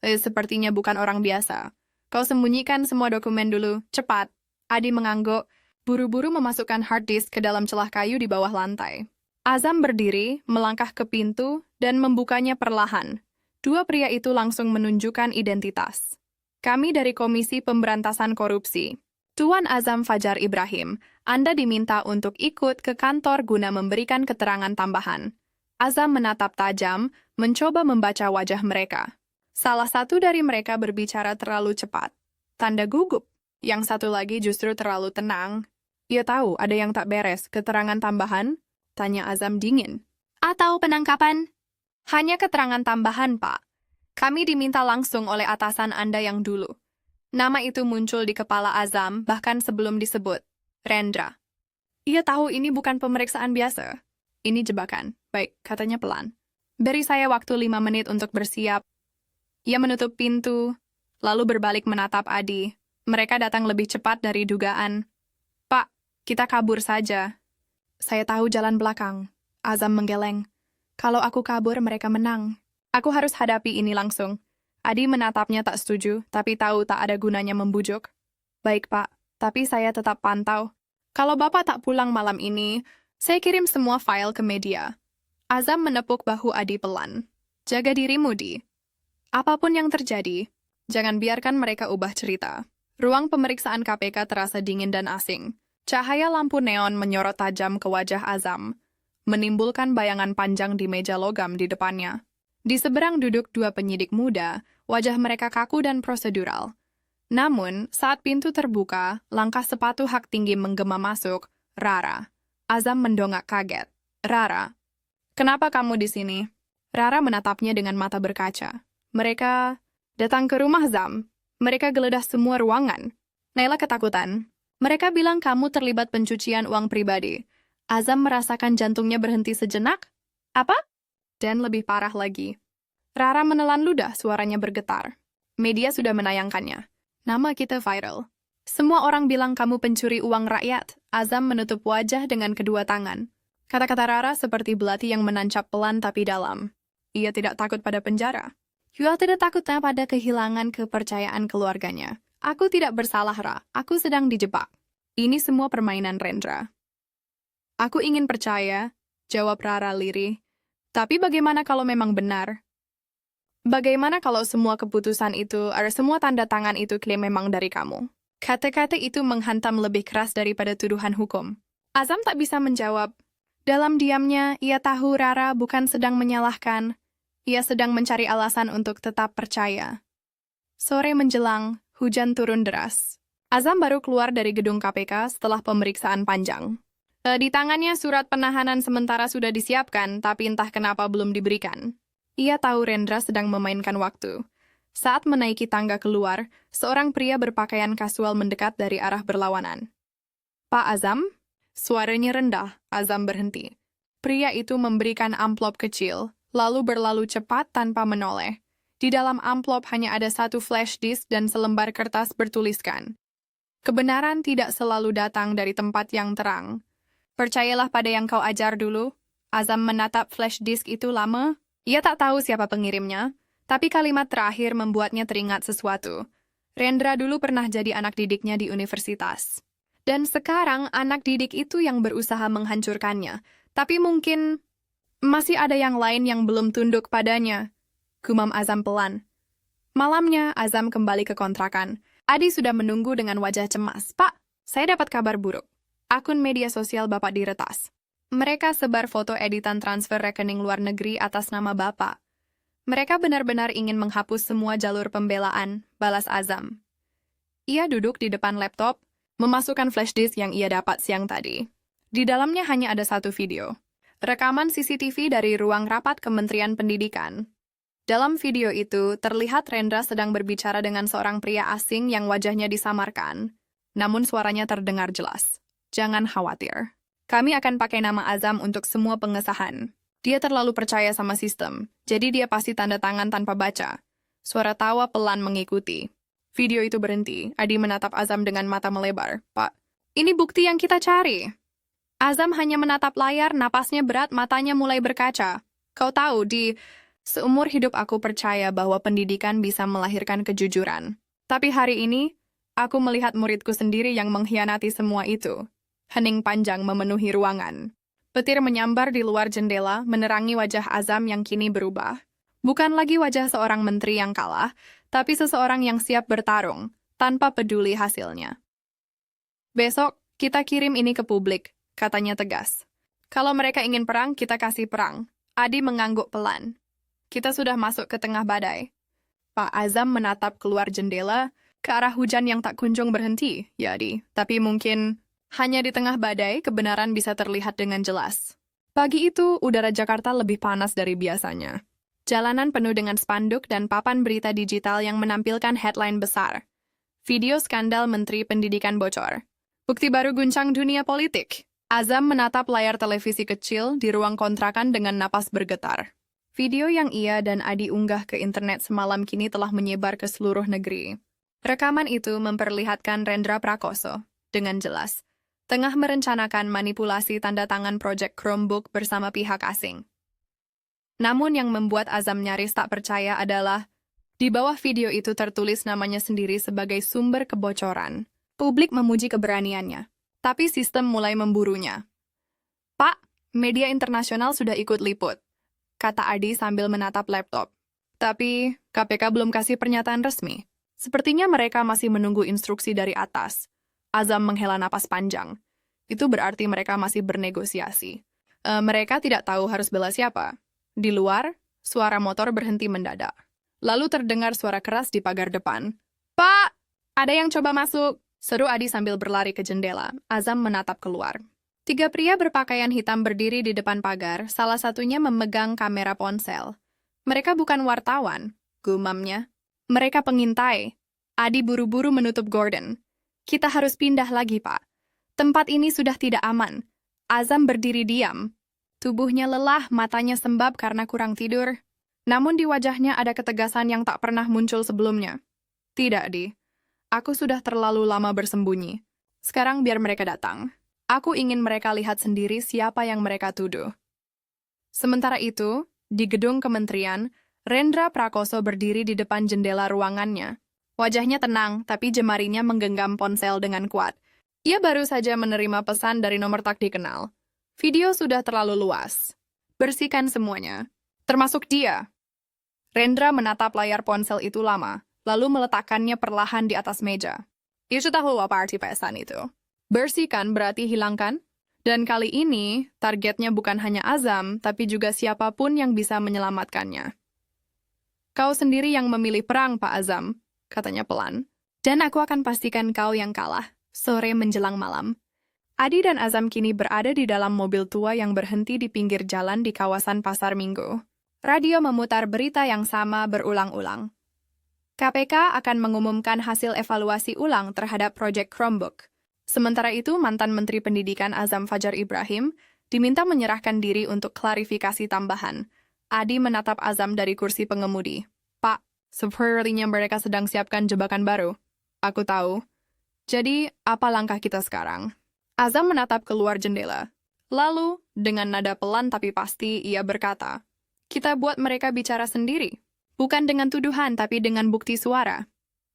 sepertinya bukan orang biasa. Kau sembunyikan semua dokumen dulu, cepat. Adi mengangguk, buru-buru memasukkan hard disk ke dalam celah kayu di bawah lantai. Azam berdiri, melangkah ke pintu, dan membukanya perlahan. Dua pria itu langsung menunjukkan identitas. Kami dari Komisi Pemberantasan Korupsi. Tuan Azam Fajar Ibrahim, Anda diminta untuk ikut ke kantor guna memberikan keterangan tambahan. Azam menatap tajam, mencoba membaca wajah mereka. Salah satu dari mereka berbicara terlalu cepat. Tanda gugup. Yang satu lagi justru terlalu tenang. Ia tahu ada yang tak beres. Keterangan tambahan? Tanya Azam dingin. Atau penangkapan? Hanya keterangan tambahan, Pak. Kami diminta langsung oleh atasan Anda yang dulu. Nama itu muncul di kepala Azam bahkan sebelum disebut. Rendra. Ia tahu ini bukan pemeriksaan biasa. Ini jebakan. Baik, katanya pelan. Beri saya waktu 5 menit untuk bersiap. Ia menutup pintu, lalu berbalik menatap Adi. Mereka datang lebih cepat dari dugaan. Pak, kita kabur saja. Saya tahu jalan belakang. Azam menggeleng. Kalau aku kabur, mereka menang. Aku harus hadapi ini langsung. Adi menatapnya tak setuju, tapi tahu tak ada gunanya membujuk. Baik, Pak, tapi saya tetap pantau. Kalau Bapak tak pulang malam ini, saya kirim semua file ke media. Azam menepuk bahu Adi pelan. Jaga dirimu, Di. Apapun yang terjadi, jangan biarkan mereka ubah cerita. Ruang pemeriksaan KPK terasa dingin dan asing. Cahaya lampu neon menyorot tajam ke wajah Azam, menimbulkan bayangan panjang di meja logam di depannya. Di seberang duduk dua penyidik muda, wajah mereka kaku dan prosedural. Namun, saat pintu terbuka, langkah sepatu hak tinggi menggema masuk, Rara. Azam mendongak kaget. Rara, kenapa kamu di sini? Rara menatapnya dengan mata berkaca. Mereka datang ke rumah Azam. Mereka geledah semua ruangan. Naila ketakutan. Mereka bilang kamu terlibat pencucian uang pribadi. Azam merasakan jantungnya berhenti sejenak. Apa? Dan lebih parah lagi. Rara menelan ludah, suaranya bergetar. Media sudah menayangkannya. Nama kita viral. Semua orang bilang kamu pencuri uang rakyat. Azam menutup wajah dengan kedua tangan. Kata-kata Rara seperti belati yang menancap pelan tapi dalam. Ia tidak takut pada penjara. Ia tidak takutnya pada kehilangan kepercayaan keluarganya. Aku tidak bersalah, Ra. Aku sedang dijebak. Ini semua permainan Rendra. Aku ingin percaya, jawab Rara lirih. Tapi bagaimana kalau memang benar? Bagaimana kalau semua keputusan itu, semua tanda tangan itu klaim memang dari kamu? Kata-kata itu menghantam lebih keras daripada tuduhan hukum. Azam tak bisa menjawab. Dalam diamnya, ia tahu Rara bukan sedang menyalahkan. Ia sedang mencari alasan untuk tetap percaya. Sore menjelang, hujan turun deras. Azam baru keluar dari gedung KPK setelah pemeriksaan panjang. Di tangannya surat penahanan sementara sudah disiapkan, tapi entah kenapa belum diberikan. Ia tahu Rendra sedang memainkan waktu. Saat menaiki tangga keluar, seorang pria berpakaian kasual mendekat dari arah berlawanan. Pak Azam? Suaranya rendah, Azam berhenti. Pria itu memberikan amplop kecil, lalu berlalu cepat tanpa menoleh. Di dalam amplop hanya ada satu flash disk dan selembar kertas bertuliskan. Kebenaran tidak selalu datang dari tempat yang terang. Percayalah pada yang kau ajar dulu. Azam menatap flash disk itu lama. Ia tak tahu siapa pengirimnya, tapi kalimat terakhir membuatnya teringat sesuatu. Rendra dulu pernah jadi anak didiknya di universitas. Dan sekarang anak didik itu yang berusaha menghancurkannya. Tapi mungkin masih ada yang lain yang belum tunduk padanya. Gumam Azam pelan. Malamnya, Azam kembali ke kontrakan. Adi sudah menunggu dengan wajah cemas. Pak, saya dapat kabar buruk. Akun media sosial Bapak diretas. Mereka sebar foto editan transfer rekening luar negeri atas nama Bapak. Mereka benar-benar ingin menghapus semua jalur pembelaan, balas Azam. Ia duduk di depan laptop, memasukkan flash disk yang ia dapat siang tadi. Di dalamnya hanya ada satu video. Rekaman CCTV dari ruang rapat Kementerian Pendidikan. Dalam video itu, terlihat Rendra sedang berbicara dengan seorang pria asing yang wajahnya disamarkan. Namun suaranya terdengar jelas. Jangan khawatir. Kami akan pakai nama Azam untuk semua pengesahan. Dia terlalu percaya sama sistem, jadi dia pasti tanda tangan tanpa baca. Suara tawa pelan mengikuti. Video itu berhenti. Adi menatap Azam dengan mata melebar. Pak, ini bukti yang kita cari. Azam hanya menatap layar, napasnya berat, matanya mulai berkaca. Kau tahu, di seumur hidup aku percaya bahwa pendidikan bisa melahirkan kejujuran. Tapi hari ini, aku melihat muridku sendiri yang mengkhianati semua itu. Hening panjang memenuhi ruangan. Petir menyambar di luar jendela, menerangi wajah Azam yang kini berubah. Bukan lagi wajah seorang menteri yang kalah, tapi seseorang yang siap bertarung, tanpa peduli hasilnya. Besok, kita kirim ini ke publik, katanya tegas. Kalau mereka ingin perang, kita kasih perang. Adi mengangguk pelan. Kita sudah masuk ke tengah badai. Pak Azam menatap keluar jendela, ke arah hujan yang tak kunjung berhenti, ya Adi. Tapi mungkin hanya di tengah badai, kebenaran bisa terlihat dengan jelas. Pagi itu, udara Jakarta lebih panas dari biasanya. Jalanan penuh dengan spanduk dan papan berita digital yang menampilkan headline besar. Video skandal Menteri Pendidikan bocor. Bukti baru guncang dunia politik. Azam menatap layar televisi kecil di ruang kontrakan dengan napas bergetar. Video yang ia dan Adi unggah ke internet semalam kini telah menyebar ke seluruh negeri. Rekaman itu memperlihatkan Rendra Prakoso, dengan jelas, tengah merencanakan manipulasi tanda tangan proyek Chromebook bersama pihak asing. Namun yang membuat Azam nyaris tak percaya adalah, di bawah video itu tertulis namanya sendiri sebagai sumber kebocoran. Publik memuji keberaniannya, tapi sistem mulai memburunya. Pak, media internasional sudah ikut liput, kata Adi sambil menatap laptop. Tapi KPK belum kasih pernyataan resmi. Sepertinya mereka masih menunggu instruksi dari atas. Azam menghela napas panjang. Itu berarti mereka masih bernegosiasi. Mereka tidak tahu harus bela siapa. Di luar, suara motor berhenti mendadak. Lalu terdengar suara keras di pagar depan. Pak, ada yang coba masuk, seru Adi sambil berlari ke jendela. Azam menatap keluar. 3 pria berpakaian hitam berdiri di depan pagar, salah satunya memegang kamera ponsel. Mereka bukan wartawan, gumamnya. Mereka pengintai. Adi buru-buru menutup Gordon. Kita harus pindah lagi, Pak. Tempat ini sudah tidak aman. Azam berdiri diam. Tubuhnya lelah, matanya sembab karena kurang tidur. Namun di wajahnya ada ketegasan yang tak pernah muncul sebelumnya. Tidak, Di. Aku sudah terlalu lama bersembunyi. Sekarang biar mereka datang. Aku ingin mereka lihat sendiri siapa yang mereka tuduh. Sementara itu, di gedung kementerian, Rendra Prakoso berdiri di depan jendela ruangannya. Wajahnya tenang, tapi jemarinya menggenggam ponsel dengan kuat. Ia baru saja menerima pesan dari nomor tak dikenal. Video sudah terlalu luas. Bersihkan semuanya. Termasuk dia. Rendra menatap layar ponsel itu lama, lalu meletakkannya perlahan di atas meja. Ia sudah tahu apa arti pesan itu. Bersihkan berarti hilangkan. Dan kali ini, targetnya bukan hanya Azam, tapi juga siapapun yang bisa menyelamatkannya. Kau sendiri yang memilih perang, Pak Azam, katanya pelan. Dan aku akan pastikan kau yang kalah, sore menjelang malam. Adi dan Azam kini berada di dalam mobil tua yang berhenti di pinggir jalan di kawasan Pasar Minggu. Radio memutar berita yang sama berulang-ulang. KPK akan mengumumkan hasil evaluasi ulang terhadap proyek Chromebook. Sementara itu, mantan Menteri Pendidikan Azam Fajar Ibrahim diminta menyerahkan diri untuk klarifikasi tambahan. Adi menatap Azam dari kursi pengemudi. Pak, sepertinya mereka sedang siapkan jebakan baru. Aku tahu. Jadi, apa langkah kita sekarang? Azam menatap keluar jendela. Lalu, dengan nada pelan tapi pasti, ia berkata, kita buat mereka bicara sendiri. Bukan dengan tuduhan, tapi dengan bukti suara.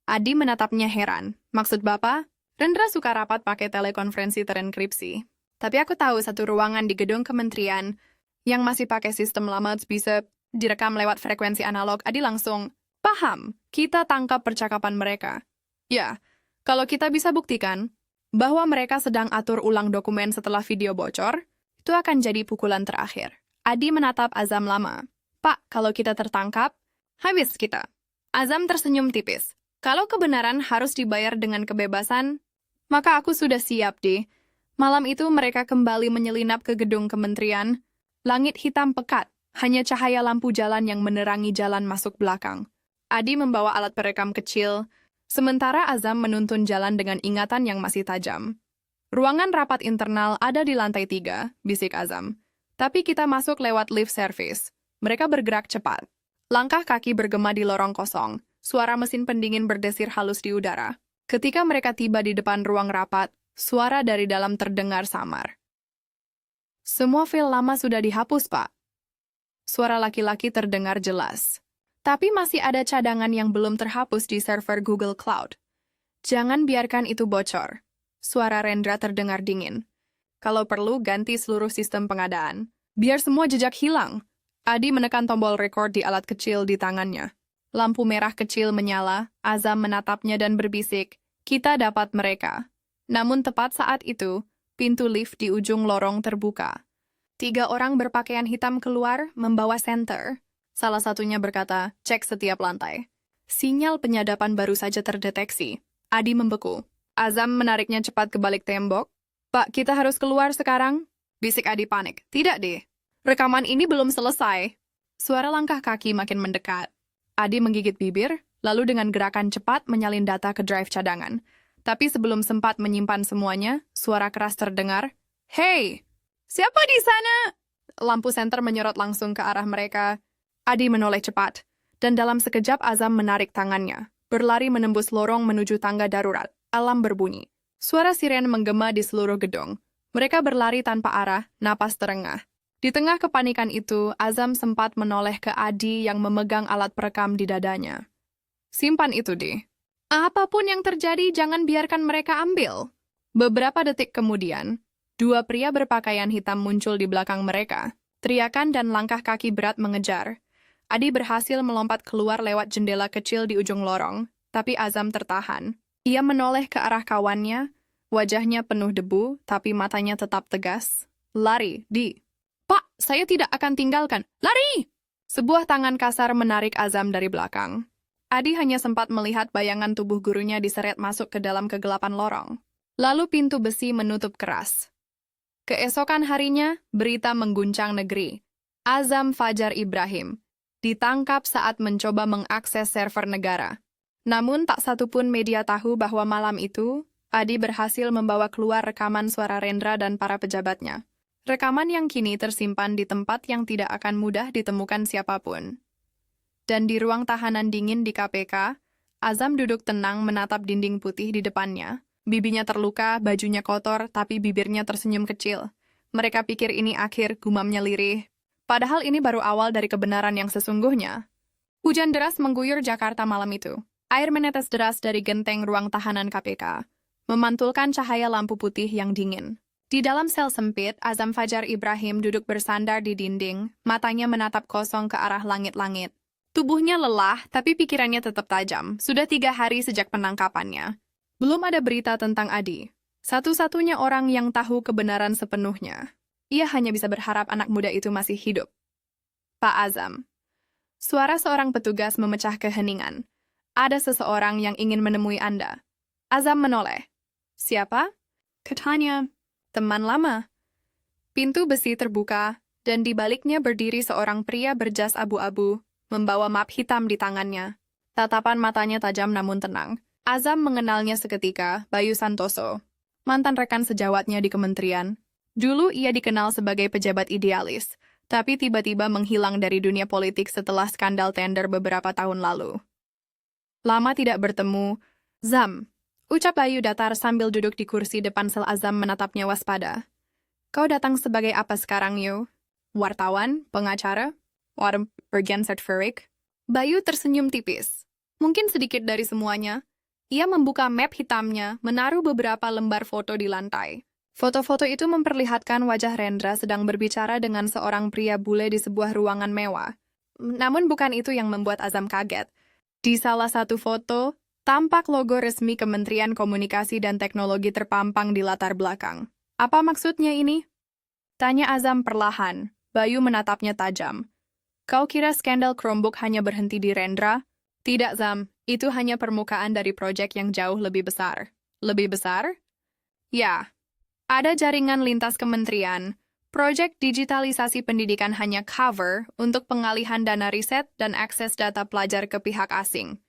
Adi menatapnya heran. Maksud Bapak? Rendra suka rapat pakai telekonferensi terenkripsi. Tapi aku tahu satu ruangan di gedung kementerian yang masih pakai sistem lama bisa direkam lewat frekuensi analog. Adi langsung, paham, kita tangkap percakapan mereka. Ya, kalau kita bisa buktikan bahwa mereka sedang atur ulang dokumen setelah video bocor, itu akan jadi pukulan terakhir. Adi menatap Azam lama. Pak, kalau kita tertangkap, habis kita. Azam tersenyum tipis. Kalau kebenaran harus dibayar dengan kebebasan, maka aku sudah siap, deh. Malam itu mereka kembali menyelinap ke gedung kementerian. Langit hitam pekat, hanya cahaya lampu jalan yang menerangi jalan masuk belakang. Adi membawa alat perekam kecil, sementara Azam menuntun jalan dengan ingatan yang masih tajam. Ruangan rapat internal ada di lantai 3, bisik Azam. Tapi kita masuk lewat lift service. Mereka bergerak cepat. Langkah kaki bergema di lorong kosong. Suara mesin pendingin berdesir halus di udara. Ketika mereka tiba di depan ruang rapat, suara dari dalam terdengar samar. Semua file lama sudah dihapus, Pak. Suara laki-laki terdengar jelas. Tapi masih ada cadangan yang belum terhapus di server Google Cloud. Jangan biarkan itu bocor. Suara Rendra terdengar dingin. Kalau perlu, ganti seluruh sistem pengadaan. Biar semua jejak hilang. Adi menekan tombol record di alat kecil di tangannya. Lampu merah kecil menyala, Azam menatapnya dan berbisik, kita dapat mereka. Namun tepat saat itu, pintu lift di ujung lorong terbuka. 3 orang berpakaian hitam keluar, membawa senter. Salah satunya berkata, cek setiap lantai. Sinyal penyadapan baru saja terdeteksi. Adi membeku. Azam menariknya cepat ke balik tembok. Pak, kita harus keluar sekarang? Bisik Adi panik. Tidak, deh. Rekaman ini belum selesai. Suara langkah kaki makin mendekat. Adi menggigit bibir, lalu dengan gerakan cepat menyalin data ke drive cadangan. Tapi sebelum sempat menyimpan semuanya, suara keras terdengar. Hei, siapa di sana? Lampu senter menyorot langsung ke arah mereka. Adi menoleh cepat, dan dalam sekejap Azam menarik tangannya, berlari menembus lorong menuju tangga darurat. Alarm berbunyi. Suara siren menggema di seluruh gedung. Mereka berlari tanpa arah, napas terengah. Di tengah kepanikan itu, Azam sempat menoleh ke Adi yang memegang alat perekam di dadanya. Simpan itu, deh. Apapun yang terjadi, jangan biarkan mereka ambil. Beberapa detik kemudian, 2 pria berpakaian hitam muncul di belakang mereka. Teriakan dan langkah kaki berat mengejar. Adi berhasil melompat keluar lewat jendela kecil di ujung lorong, tapi Azam tertahan. Ia menoleh ke arah kawannya, wajahnya penuh debu, tapi matanya tetap tegas. Lari, Di. Pak, saya tidak akan tinggalkan. Lari! Sebuah tangan kasar menarik Azam dari belakang. Adi hanya sempat melihat bayangan tubuh gurunya diseret masuk ke dalam kegelapan lorong. Lalu pintu besi menutup keras. Keesokan harinya, berita mengguncang negeri. Azam Fajar Ibrahim ditangkap saat mencoba mengakses server negara. Namun tak satupun media tahu bahwa malam itu, Adi berhasil membawa keluar rekaman suara Rendra dan para pejabatnya. Rekaman yang kini tersimpan di tempat yang tidak akan mudah ditemukan siapapun. Dan di ruang tahanan dingin di KPK, Azam duduk tenang menatap dinding putih di depannya. Bibinya terluka, bajunya kotor, tapi bibirnya tersenyum kecil. Mereka pikir ini akhir, gumamnya lirih. Padahal ini baru awal dari kebenaran yang sesungguhnya. Hujan deras mengguyur Jakarta malam itu. Air menetes deras dari genteng ruang tahanan KPK, memantulkan cahaya lampu putih yang dingin. Di dalam sel sempit, Azam Fajar Ibrahim duduk bersandar di dinding, matanya menatap kosong ke arah langit-langit. Tubuhnya lelah, tapi pikirannya tetap tajam. Sudah 3 hari sejak penangkapannya. Belum ada berita tentang Adi. Satu-satunya orang yang tahu kebenaran sepenuhnya. Ia hanya bisa berharap anak muda itu masih hidup. Pak Azam. Suara seorang petugas memecah keheningan. Ada seseorang yang ingin menemui Anda. Azam menoleh. Siapa? Katanya, Teman lama. Pintu besi terbuka, dan di baliknya berdiri seorang pria berjas abu-abu, membawa map hitam di tangannya. Tatapan matanya tajam namun tenang. Azam mengenalnya seketika, Bayu Santoso, mantan rekan sejawatnya di kementerian. Dulu ia dikenal sebagai pejabat idealis, tapi tiba-tiba menghilang dari dunia politik setelah skandal tender beberapa tahun lalu. Lama tidak bertemu, Zam, ucap Bayu datar sambil duduk di kursi depan sel. Azam menatapnya waspada. Kau datang sebagai apa sekarang, Yo? Wartawan? Pengacara? Bagian sertifikat? Bayu tersenyum tipis. Mungkin sedikit dari semuanya. Ia membuka map hitamnya, menaruh beberapa lembar foto di lantai. Foto-foto itu memperlihatkan wajah Rendra sedang berbicara dengan seorang pria bule di sebuah ruangan mewah. Namun bukan itu yang membuat Azam kaget. Di salah satu foto, tampak logo resmi Kementerian Komunikasi dan Teknologi terpampang di latar belakang. Apa maksudnya ini? Tanya Azam perlahan. Bayu menatapnya tajam. Kau kira skandal Chromebook hanya berhenti di Rendra? Tidak, Zam. Itu hanya permukaan dari proyek yang jauh lebih besar. Lebih besar? Ya. Ada jaringan lintas kementerian. Proyek digitalisasi pendidikan hanya cover untuk pengalihan dana riset dan akses data pelajar ke pihak asing.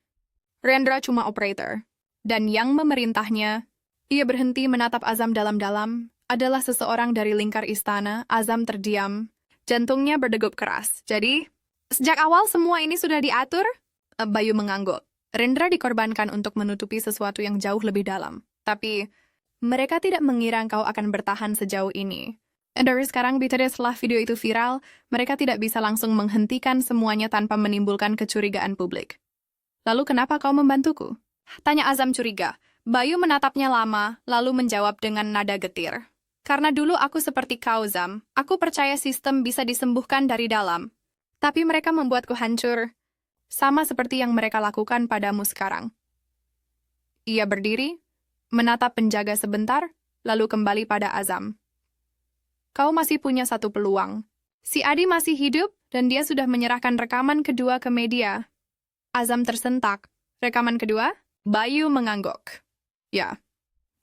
Rendra cuma operator. Dan yang memerintahnya, ia berhenti menatap Azam dalam-dalam, adalah seseorang dari lingkar istana. Azam terdiam. Jantungnya berdegup keras. Jadi, sejak awal semua ini sudah diatur? Bayu mengangguk. Rendra dikorbankan untuk menutupi sesuatu yang jauh lebih dalam. Tapi, mereka tidak mengira kau akan bertahan sejauh ini. Dari sekarang, setelah video itu viral, mereka tidak bisa langsung menghentikan semuanya tanpa menimbulkan kecurigaan publik. Lalu kenapa kau membantuku? Tanya Azam curiga. Bayu menatapnya lama, lalu menjawab dengan nada getir. Karena dulu aku seperti kau, Zam. Aku percaya sistem bisa disembuhkan dari dalam. Tapi mereka membuatku hancur. Sama seperti yang mereka lakukan padamu sekarang. Ia berdiri, menatap penjaga sebentar, lalu kembali pada Azam. Kau masih punya satu peluang. Si Adi masih hidup, dan dia sudah menyerahkan rekaman kedua ke media. Azam tersentak. Rekaman kedua? Bayu mengangguk. Ya,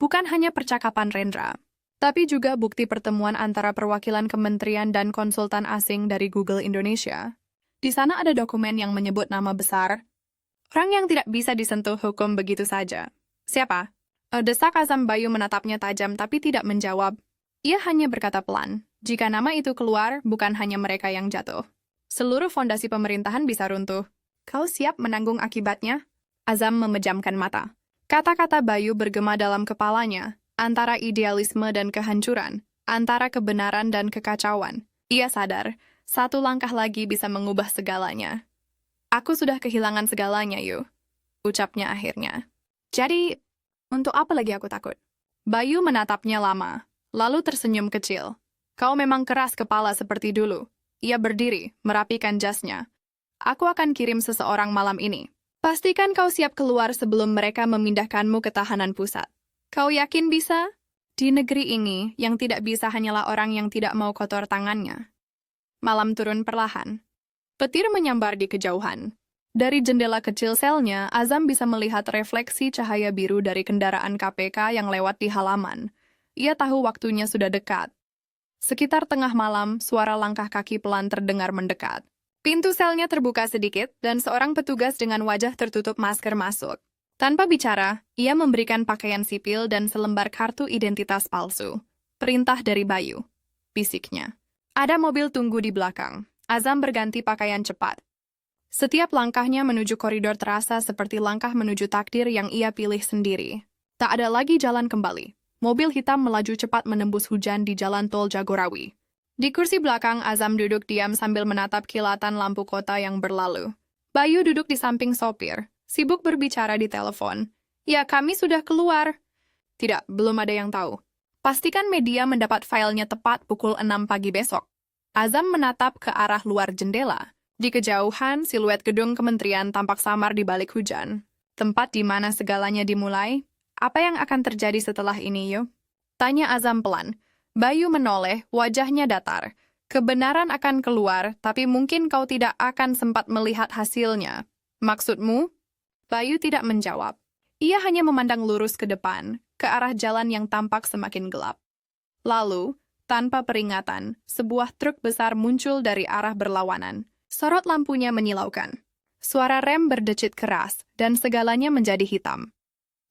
bukan hanya percakapan Rendra, tapi juga bukti pertemuan antara perwakilan kementerian dan konsultan asing dari Google Indonesia. Di sana ada dokumen yang menyebut nama besar. Orang yang tidak bisa disentuh hukum begitu saja. Siapa? Desak Azam. Bayu menatapnya tajam tapi tidak menjawab. Ia hanya berkata pelan, jika nama itu keluar, bukan hanya mereka yang jatuh. Seluruh fondasi pemerintahan bisa runtuh. Kau siap menanggung akibatnya? Azam memejamkan mata. Kata-kata Bayu bergema dalam kepalanya, antara idealisme dan kehancuran, antara kebenaran dan kekacauan. Ia sadar, satu langkah lagi bisa mengubah segalanya. Aku sudah kehilangan segalanya, Yu. Ucapnya akhirnya. Jadi, untuk apa lagi aku takut? Bayu menatapnya lama, lalu tersenyum kecil. Kau memang keras kepala seperti dulu. Ia berdiri, merapikan jasnya. Aku akan kirim seseorang malam ini. Pastikan kau siap keluar sebelum mereka memindahkanmu ke tahanan pusat. Kau yakin bisa? Di negeri ini, yang tidak bisa hanyalah orang yang tidak mau kotor tangannya. Malam turun perlahan. Petir menyambar di kejauhan. Dari jendela kecil selnya, Azam bisa melihat refleksi cahaya biru dari kendaraan KPK yang lewat di halaman. Ia tahu waktunya sudah dekat. Sekitar tengah malam, suara langkah kaki pelan terdengar mendekat. Pintu selnya terbuka sedikit, dan seorang petugas dengan wajah tertutup masker masuk. Tanpa bicara, ia memberikan pakaian sipil dan selembar kartu identitas palsu. Perintah dari Bayu. Bisiknya. Ada mobil tunggu di belakang. Azam berganti pakaian cepat. Setiap langkahnya menuju koridor terasa seperti langkah menuju takdir yang ia pilih sendiri. Tak ada lagi jalan kembali. Mobil hitam melaju cepat menembus hujan di jalan tol Jagorawi. Di kursi belakang, Azam duduk diam sambil menatap kilatan lampu kota yang berlalu. Bayu duduk di samping sopir, sibuk berbicara di telepon. Ya, kami sudah keluar. Tidak, belum ada yang tahu. Pastikan media mendapat filenya tepat pukul 6 pagi besok. Azam menatap ke arah luar jendela. Di kejauhan, siluet gedung kementerian tampak samar di balik hujan. Tempat di mana segalanya dimulai. Apa yang akan terjadi setelah ini, Yo? Tanya Azam pelan. Bayu menoleh, wajahnya datar. Kebenaran akan keluar, tapi mungkin kau tidak akan sempat melihat hasilnya. Maksudmu? Bayu tidak menjawab. Ia hanya memandang lurus ke depan, ke arah jalan yang tampak semakin gelap. Lalu, tanpa peringatan, sebuah truk besar muncul dari arah berlawanan. Sorot lampunya menyilaukan. Suara rem berdecit keras, dan segalanya menjadi hitam.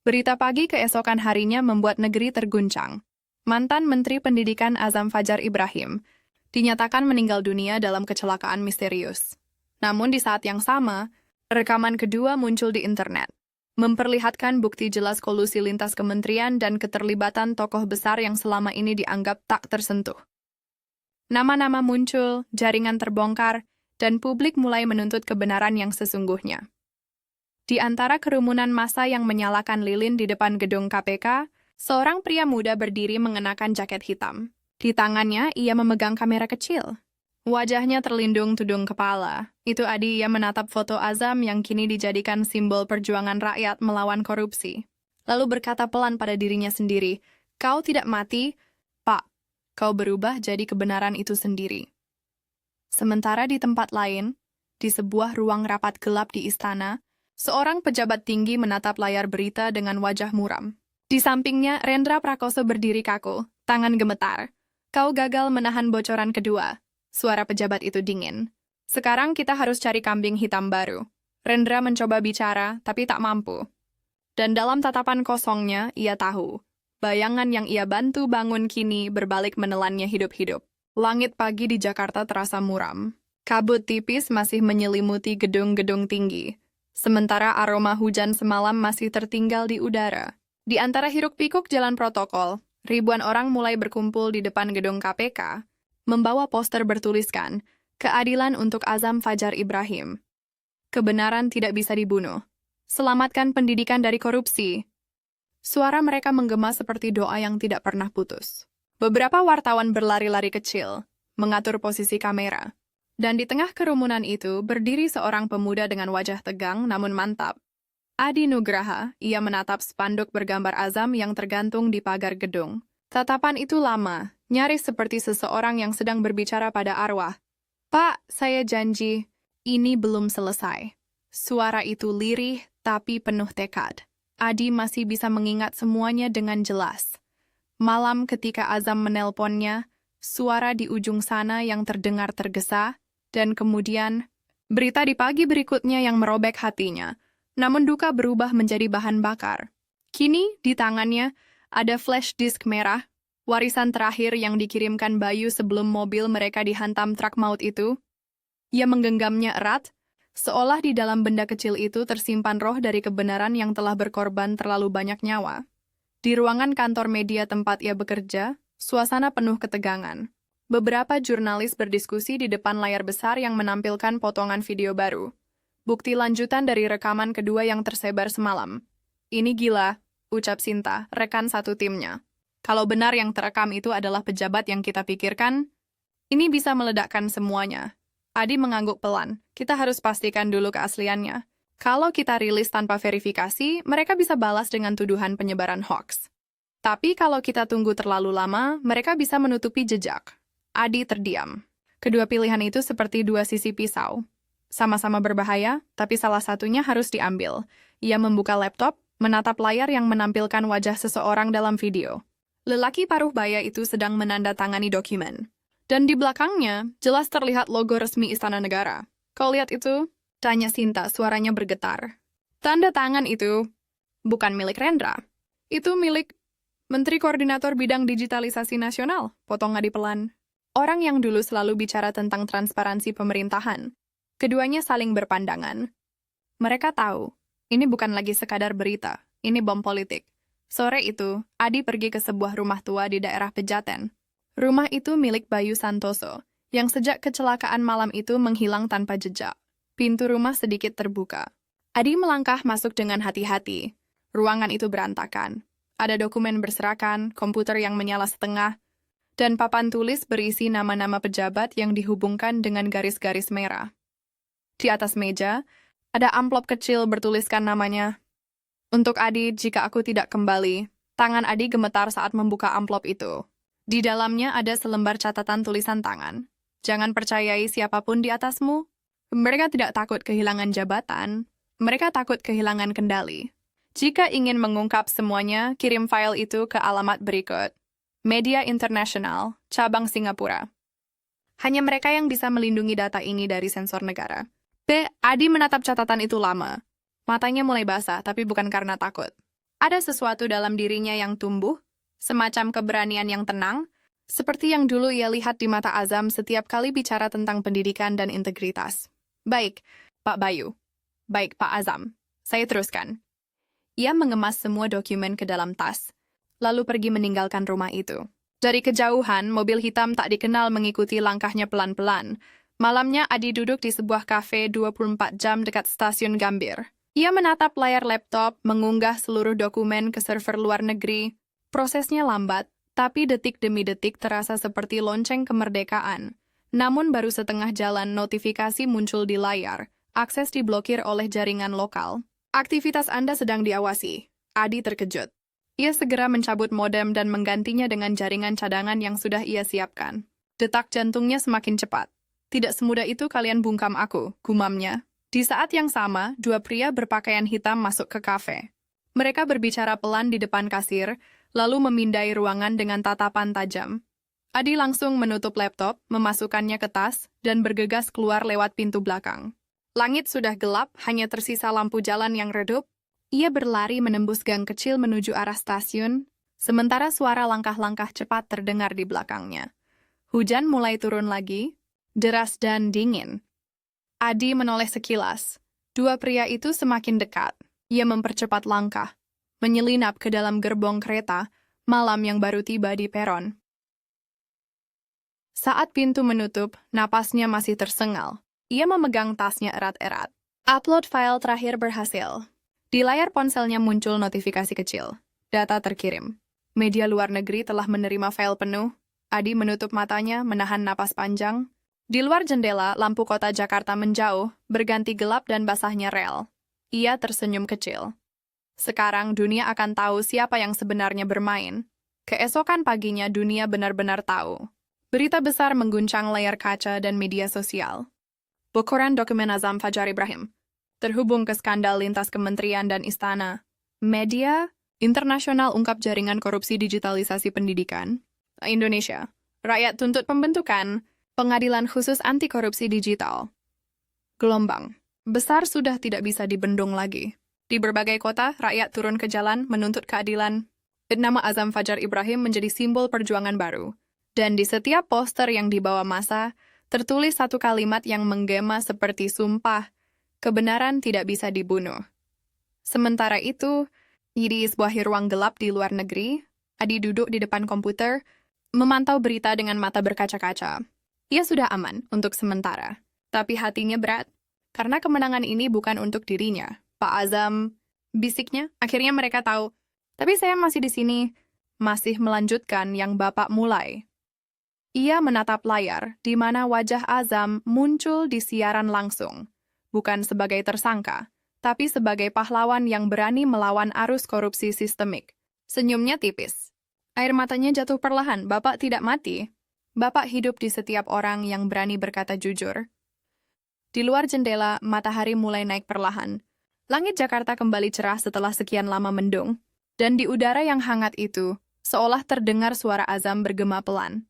Berita pagi keesokan harinya membuat negeri terguncang. Mantan Menteri Pendidikan Azam Fajar Ibrahim dinyatakan meninggal dunia dalam kecelakaan misterius. Namun di saat yang sama, rekaman kedua muncul di internet, memperlihatkan bukti jelas kolusi lintas kementerian dan keterlibatan tokoh besar yang selama ini dianggap tak tersentuh. Nama-nama muncul, jaringan terbongkar, dan publik mulai menuntut kebenaran yang sesungguhnya. Di antara kerumunan massa yang menyalakan lilin di depan gedung KPK, seorang pria muda berdiri mengenakan jaket hitam. Di tangannya, ia memegang kamera kecil. Wajahnya terlindung tudung kepala. Itu Adi yang menatap foto Azam yang kini dijadikan simbol perjuangan rakyat melawan korupsi. Lalu berkata pelan pada dirinya sendiri, "Kau tidak mati, Pak. Kau berubah jadi kebenaran itu sendiri." Sementara di tempat lain, di sebuah ruang rapat gelap di istana, seorang pejabat tinggi menatap layar berita dengan wajah muram. Di sampingnya, Rendra Prakoso berdiri kaku, tangan gemetar. "Kau gagal menahan bocoran kedua." Suara pejabat itu dingin. "Sekarang kita harus cari kambing hitam baru." Rendra mencoba bicara, tapi tak mampu. Dan dalam tatapan kosongnya, ia tahu. Bayangan yang ia bantu bangun kini berbalik menelannya hidup-hidup. Langit pagi di Jakarta terasa muram. Kabut tipis masih menyelimuti gedung-gedung tinggi. Sementara aroma hujan semalam masih tertinggal di udara. Di antara hiruk-pikuk jalan protokol, ribuan orang mulai berkumpul di depan gedung KPK, membawa poster bertuliskan, "Keadilan untuk Azam Fajar Ibrahim. Kebenaran tidak bisa dibunuh. Selamatkan pendidikan dari korupsi." Suara mereka menggema seperti doa yang tidak pernah putus. Beberapa wartawan berlari-lari kecil, mengatur posisi kamera. Dan di tengah kerumunan itu berdiri seorang pemuda dengan wajah tegang namun mantap. Adi Nugraha, ia menatap spanduk bergambar Azam yang tergantung di pagar gedung. Tatapan itu lama, nyaris seperti seseorang yang sedang berbicara pada arwah. "Pak, saya janji, ini belum selesai." Suara itu lirih tapi penuh tekad. Adi masih bisa mengingat semuanya dengan jelas. Malam ketika Azam menelponnya, suara di ujung sana yang terdengar tergesa, dan kemudian berita di pagi berikutnya yang merobek hatinya. Namun duka berubah menjadi bahan bakar. Kini, di tangannya, ada flash disk merah, warisan terakhir yang dikirimkan Bayu sebelum mobil mereka dihantam truk maut itu. Ia menggenggamnya erat, seolah di dalam benda kecil itu tersimpan roh dari kebenaran yang telah berkorban terlalu banyak nyawa. Di ruangan kantor media tempat ia bekerja, suasana penuh ketegangan. Beberapa jurnalis berdiskusi di depan layar besar yang menampilkan potongan video baru. Bukti lanjutan dari rekaman kedua yang tersebar semalam. "Ini gila," ucap Sinta, rekan satu timnya. "Kalau benar yang terekam itu adalah pejabat yang kita pikirkan, ini bisa meledakkan semuanya." Adi mengangguk pelan. "Kita harus pastikan dulu keasliannya. Kalau kita rilis tanpa verifikasi, mereka bisa balas dengan tuduhan penyebaran hoaks. Tapi kalau kita tunggu terlalu lama, mereka bisa menutupi jejak." Adi terdiam. Kedua pilihan itu seperti dua sisi pisau. Sama-sama berbahaya, tapi salah satunya harus diambil. Ia membuka laptop, menatap layar yang menampilkan wajah seseorang dalam video. Lelaki paruh baya itu sedang menandatangani dokumen. Dan di belakangnya, jelas terlihat logo resmi Istana Negara. "Kau lihat itu?" tanya Sinta, suaranya bergetar. "Tanda tangan itu bukan milik Rendra. Itu milik Menteri Koordinator Bidang Digitalisasi Nasional," potong Adi pelan. Orang yang dulu selalu bicara tentang transparansi pemerintahan. Keduanya saling berpandangan. Mereka tahu, ini bukan lagi sekadar berita, ini bom politik. Sore itu, Adi pergi ke sebuah rumah tua di daerah Pejaten. Rumah itu milik Bayu Santoso, yang sejak kecelakaan malam itu menghilang tanpa jejak. Pintu rumah sedikit terbuka. Adi melangkah masuk dengan hati-hati. Ruangan itu berantakan. Ada dokumen berserakan, komputer yang menyala setengah, dan papan tulis berisi nama-nama pejabat yang dihubungkan dengan garis-garis merah. Di atas meja, ada amplop kecil bertuliskan namanya. "Untuk Adi, jika aku tidak kembali." Tangan Adi gemetar saat membuka amplop itu. Di dalamnya ada selembar catatan tulisan tangan. "Jangan percayai siapapun di atasmu." Mereka tidak takut kehilangan jabatan. Mereka takut kehilangan kendali. Jika ingin mengungkap semuanya, kirim file itu ke alamat berikut. Media Internasional, cabang Singapura. Hanya mereka yang bisa melindungi data ini dari sensor negara. B. Adi menatap catatan itu lama. Matanya mulai basah, tapi bukan karena takut. Ada sesuatu dalam dirinya yang tumbuh, semacam keberanian yang tenang, seperti yang dulu ia lihat di mata Azam setiap kali bicara tentang pendidikan dan integritas. Baik, Pak Bayu. Baik, Pak Azam. Saya teruskan. Ia mengemas semua dokumen ke dalam tas, lalu pergi meninggalkan rumah itu. Dari kejauhan, mobil hitam tak dikenal mengikuti langkahnya pelan-pelan. Malamnya, Adi duduk di sebuah kafe 24 jam dekat stasiun Gambir. Ia menatap layar laptop, mengunggah seluruh dokumen ke server luar negeri. Prosesnya lambat, tapi detik demi detik terasa seperti lonceng kemerdekaan. Namun baru setengah jalan notifikasi muncul di layar. Akses diblokir oleh jaringan lokal. Aktivitas Anda sedang diawasi. Adi terkejut. Ia segera mencabut modem dan menggantinya dengan jaringan cadangan yang sudah ia siapkan. Detak jantungnya semakin cepat. Tidak semudah itu kalian bungkam aku, gumamnya. Di saat yang sama, dua pria berpakaian hitam masuk ke kafe. Mereka berbicara pelan di depan kasir, lalu memindai ruangan dengan tatapan tajam. Adi langsung menutup laptop, memasukkannya ke tas, dan bergegas keluar lewat pintu belakang. Langit sudah gelap, hanya tersisa lampu jalan yang redup. Ia berlari menembus gang kecil menuju arah stasiun, sementara suara langkah-langkah cepat terdengar di belakangnya. Hujan mulai turun lagi, deras dan dingin. Adi menoleh sekilas. Dua pria itu semakin dekat. Ia mempercepat langkah, menyelinap ke dalam gerbong kereta, malam yang baru tiba di peron. Saat pintu menutup, napasnya masih tersengal. Ia memegang tasnya erat-erat. Upload file terakhir berhasil. Di layar ponselnya muncul notifikasi kecil. Data terkirim. Media luar negeri telah menerima file penuh. Adi menutup matanya, menahan napas panjang. Di luar jendela, lampu kota Jakarta menjauh, berganti gelap dan basahnya rel. Ia tersenyum kecil. Sekarang dunia akan tahu siapa yang sebenarnya bermain. Keesokan paginya dunia benar-benar tahu. Berita besar mengguncang layar kaca dan media sosial. Bocoran dokumen Azam Fajar Ibrahim. Terhubung ke skandal lintas kementerian dan istana. Media internasional ungkap jaringan korupsi digitalisasi pendidikan. Indonesia. Rakyat tuntut pembentukan Pengadilan Khusus Anti Korupsi Digital. Gelombang besar sudah tidak bisa dibendung lagi. Di berbagai kota, rakyat turun ke jalan menuntut keadilan. Nama Azam Fajar Ibrahim menjadi simbol perjuangan baru. Dan di setiap poster yang dibawa massa, tertulis satu kalimat yang menggema seperti sumpah, kebenaran tidak bisa dibunuh. Sementara itu, di sebuah ruang gelap di luar negeri, Adi duduk di depan komputer, memantau berita dengan mata berkaca-kaca. Ia sudah aman untuk sementara, tapi hatinya berat, karena kemenangan ini bukan untuk dirinya. Pak Azam, bisiknya, akhirnya mereka tahu. Tapi saya masih di sini, masih melanjutkan yang Bapak mulai. Ia menatap layar, di mana wajah Azam muncul di siaran langsung. Bukan sebagai tersangka, tapi sebagai pahlawan yang berani melawan arus korupsi sistemik. Senyumnya tipis. Air matanya jatuh perlahan, Bapak tidak mati. Bapak hidup di setiap orang yang berani berkata jujur. Di luar jendela, matahari mulai naik perlahan. Langit Jakarta kembali cerah setelah sekian lama mendung. Dan di udara yang hangat itu, seolah terdengar suara Azam bergema pelan.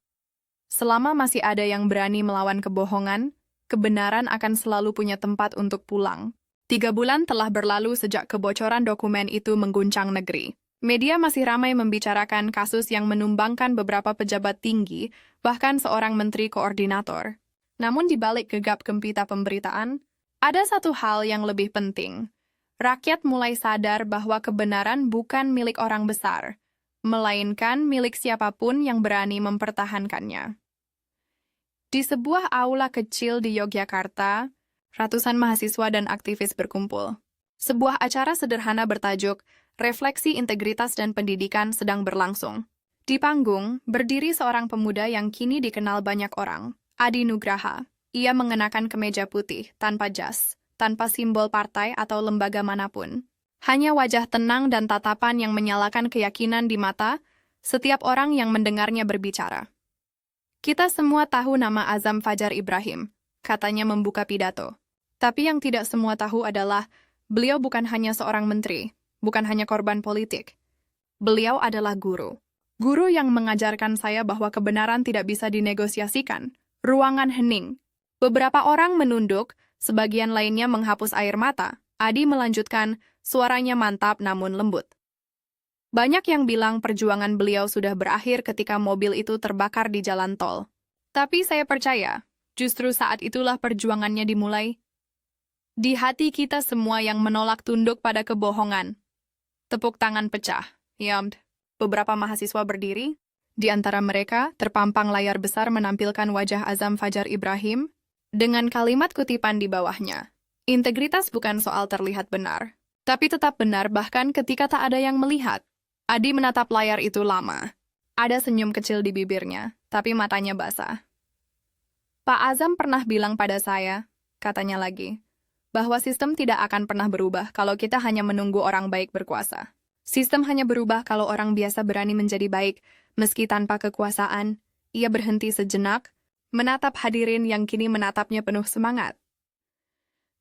Selama masih ada yang berani melawan kebohongan, kebenaran akan selalu punya tempat untuk pulang. 3 bulan telah berlalu sejak kebocoran dokumen itu mengguncang negeri. Media masih ramai membicarakan kasus yang menumbangkan beberapa pejabat tinggi, bahkan seorang menteri koordinator. Namun di balik gegap gempita pemberitaan, ada satu hal yang lebih penting. Rakyat mulai sadar bahwa kebenaran bukan milik orang besar, melainkan milik siapapun yang berani mempertahankannya. Di sebuah aula kecil di Yogyakarta, ratusan mahasiswa dan aktivis berkumpul. Sebuah acara sederhana bertajuk Refleksi Integritas dan Pendidikan sedang berlangsung. Di panggung, berdiri seorang pemuda yang kini dikenal banyak orang, Adi Nugraha. Ia mengenakan kemeja putih, tanpa jas, tanpa simbol partai atau lembaga manapun. Hanya wajah tenang dan tatapan yang menyalakan keyakinan di mata setiap orang yang mendengarnya berbicara. Kita semua tahu nama Azam Fajar Ibrahim, katanya membuka pidato. Tapi yang tidak semua tahu adalah beliau bukan hanya seorang menteri, bukan hanya korban politik. Beliau adalah guru. Guru yang mengajarkan saya bahwa kebenaran tidak bisa dinegosiasikan. Ruangan hening. Beberapa orang menunduk, sebagian lainnya menghapus air mata. Adi melanjutkan, suaranya mantap namun lembut. Banyak yang bilang perjuangan beliau sudah berakhir ketika mobil itu terbakar di jalan tol. Tapi saya percaya, justru saat itulah perjuangannya dimulai. Di hati kita semua yang menolak tunduk pada kebohongan. Tepuk tangan pecah. Yamd. Beberapa mahasiswa berdiri. Di antara mereka, terpampang layar besar menampilkan wajah Azam Fajar Ibrahim dengan kalimat kutipan di bawahnya. Integritas bukan soal terlihat benar, tapi tetap benar bahkan ketika tak ada yang melihat. Adi menatap layar itu lama. Ada senyum kecil di bibirnya, tapi matanya basah. Pak Azam pernah bilang pada saya, katanya lagi, bahwa sistem tidak akan pernah berubah kalau kita hanya menunggu orang baik berkuasa. Sistem hanya berubah kalau orang biasa berani menjadi baik, meski tanpa kekuasaan. Ia berhenti sejenak, menatap hadirin yang kini menatapnya penuh semangat.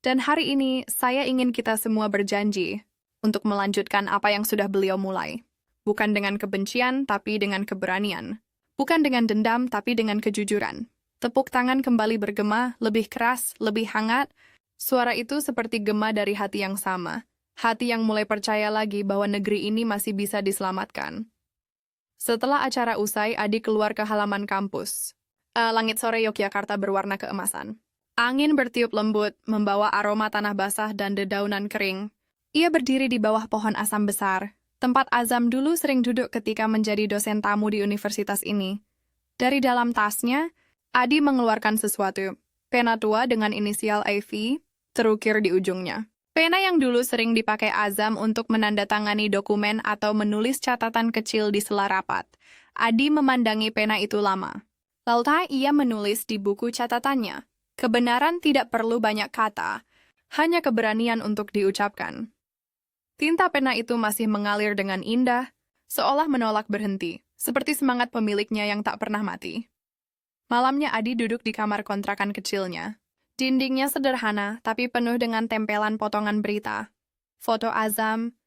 Dan hari ini, saya ingin kita semua berjanji untuk melanjutkan apa yang sudah beliau mulai. Bukan dengan kebencian, tapi dengan keberanian. Bukan dengan dendam, tapi dengan kejujuran. Tepuk tangan kembali bergema, lebih keras, lebih hangat. Suara itu seperti gema dari hati yang sama. Hati yang mulai percaya lagi bahwa negeri ini masih bisa diselamatkan. Setelah acara usai, Adi keluar ke halaman kampus. Langit sore Yogyakarta berwarna keemasan. Angin bertiup lembut, membawa aroma tanah basah dan dedaunan kering. Ia berdiri di bawah pohon asam besar, tempat Azam dulu sering duduk ketika menjadi dosen tamu di universitas ini. Dari dalam tasnya, Adi mengeluarkan sesuatu. Pena tua dengan inisial AV terukir di ujungnya. Pena yang dulu sering dipakai Azam untuk menandatangani dokumen atau menulis catatan kecil di sela rapat. Adi memandangi pena itu lama. Lalu ia menulis di buku catatannya. Kebenaran tidak perlu banyak kata, hanya keberanian untuk diucapkan. Tinta pena itu masih mengalir dengan indah, seolah menolak berhenti, seperti semangat pemiliknya yang tak pernah mati. Malamnya Adi duduk di kamar kontrakan kecilnya. Dindingnya sederhana, tapi penuh dengan tempelan potongan berita. Foto Azam,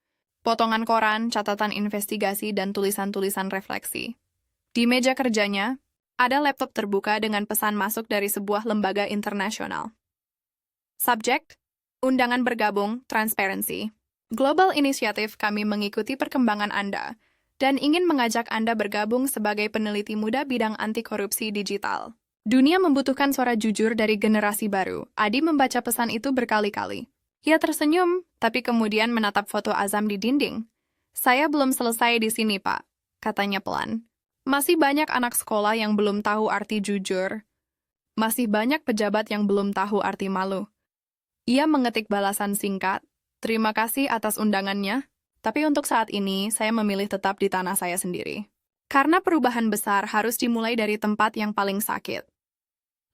potongan koran, catatan investigasi, dan tulisan-tulisan refleksi. Di meja kerjanya, ada laptop terbuka dengan pesan masuk dari sebuah lembaga internasional. Subjek, undangan bergabung, transparency. Global Initiative kami mengikuti perkembangan Anda, dan ingin mengajak Anda bergabung sebagai peneliti muda bidang anti korupsi digital. Dunia membutuhkan suara jujur dari generasi baru. Adi membaca pesan itu berkali-kali. Ia tersenyum, tapi kemudian menatap foto Azam di dinding. Saya belum selesai di sini, Pak, katanya pelan. Masih banyak anak sekolah yang belum tahu arti jujur. Masih banyak pejabat yang belum tahu arti malu. Ia mengetik balasan singkat, terima kasih atas undangannya, tapi untuk saat ini saya memilih tetap di tanah saya sendiri. Karena perubahan besar harus dimulai dari tempat yang paling sakit.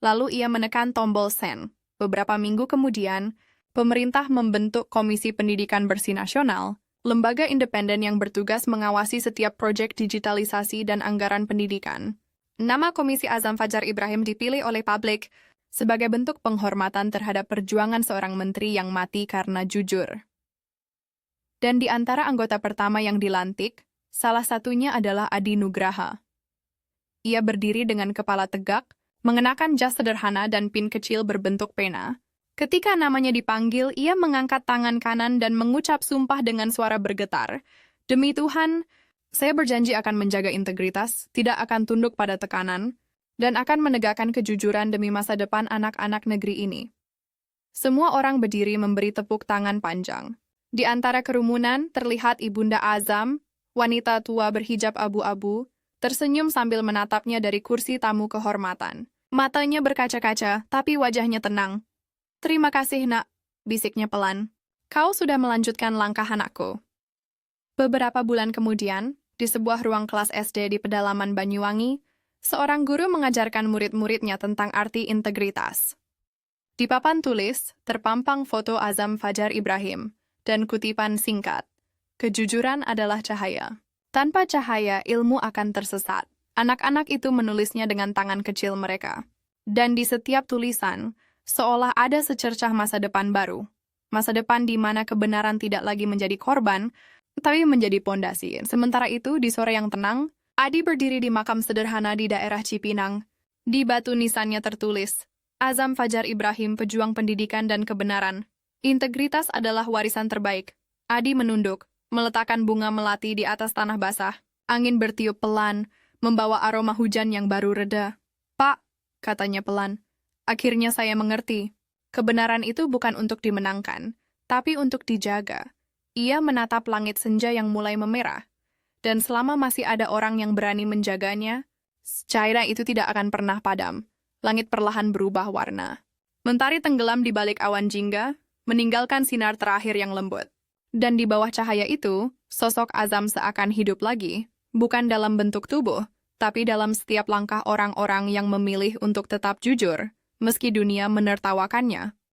Lalu ia menekan tombol send. Beberapa minggu kemudian, pemerintah membentuk Komisi Pendidikan Bersih Nasional, lembaga independen yang bertugas mengawasi setiap proyek digitalisasi dan anggaran pendidikan. Nama Komisi Azam Fajar Ibrahim dipilih oleh publik sebagai bentuk penghormatan terhadap perjuangan seorang menteri yang mati karena jujur. Dan di antara anggota pertama yang dilantik, salah satunya adalah Adi Nugraha. Ia berdiri dengan kepala tegak, mengenakan jas sederhana dan pin kecil berbentuk pena. Ketika namanya dipanggil, ia mengangkat tangan kanan dan mengucap sumpah dengan suara bergetar. Demi Tuhan, saya berjanji akan menjaga integritas, tidak akan tunduk pada tekanan, dan akan menegakkan kejujuran demi masa depan anak-anak negeri ini. Semua orang berdiri memberi tepuk tangan panjang. Di antara kerumunan, terlihat Ibunda Azam, wanita tua berhijab abu-abu, tersenyum sambil menatapnya dari kursi tamu kehormatan. Matanya berkaca-kaca, tapi wajahnya tenang. Terima kasih, nak, bisiknya pelan. Kau sudah melanjutkan langkah anakku. Beberapa bulan kemudian, di sebuah ruang kelas SD di pedalaman Banyuwangi, seorang guru mengajarkan murid-muridnya tentang arti integritas. Di papan tulis, terpampang foto Azam Fajar Ibrahim, dan kutipan singkat, kejujuran adalah cahaya. Tanpa cahaya, ilmu akan tersesat. Anak-anak itu menulisnya dengan tangan kecil mereka. Dan di setiap tulisan, seolah ada secercah masa depan baru. Masa depan di mana kebenaran tidak lagi menjadi korban, tapi menjadi pondasi. Sementara itu, di sore yang tenang, Adi berdiri di makam sederhana di daerah Cipinang. Di batu nisannya tertulis, Azam Fajar Ibrahim, pejuang pendidikan dan kebenaran. Integritas adalah warisan terbaik. Adi menunduk, meletakkan bunga melati di atas tanah basah. Angin bertiup pelan, membawa aroma hujan yang baru reda. Pak, katanya pelan, akhirnya saya mengerti. Kebenaran itu bukan untuk dimenangkan, tapi untuk dijaga. Ia menatap langit senja yang mulai memerah. Dan selama masih ada orang yang berani menjaganya, cahaya itu tidak akan pernah padam. Langit perlahan berubah warna. Mentari tenggelam di balik awan jingga, meninggalkan sinar terakhir yang lembut. Dan di bawah cahaya itu, sosok Azam seakan hidup lagi, bukan dalam bentuk tubuh, tapi dalam setiap langkah orang-orang yang memilih untuk tetap jujur, meski dunia menertawakannya.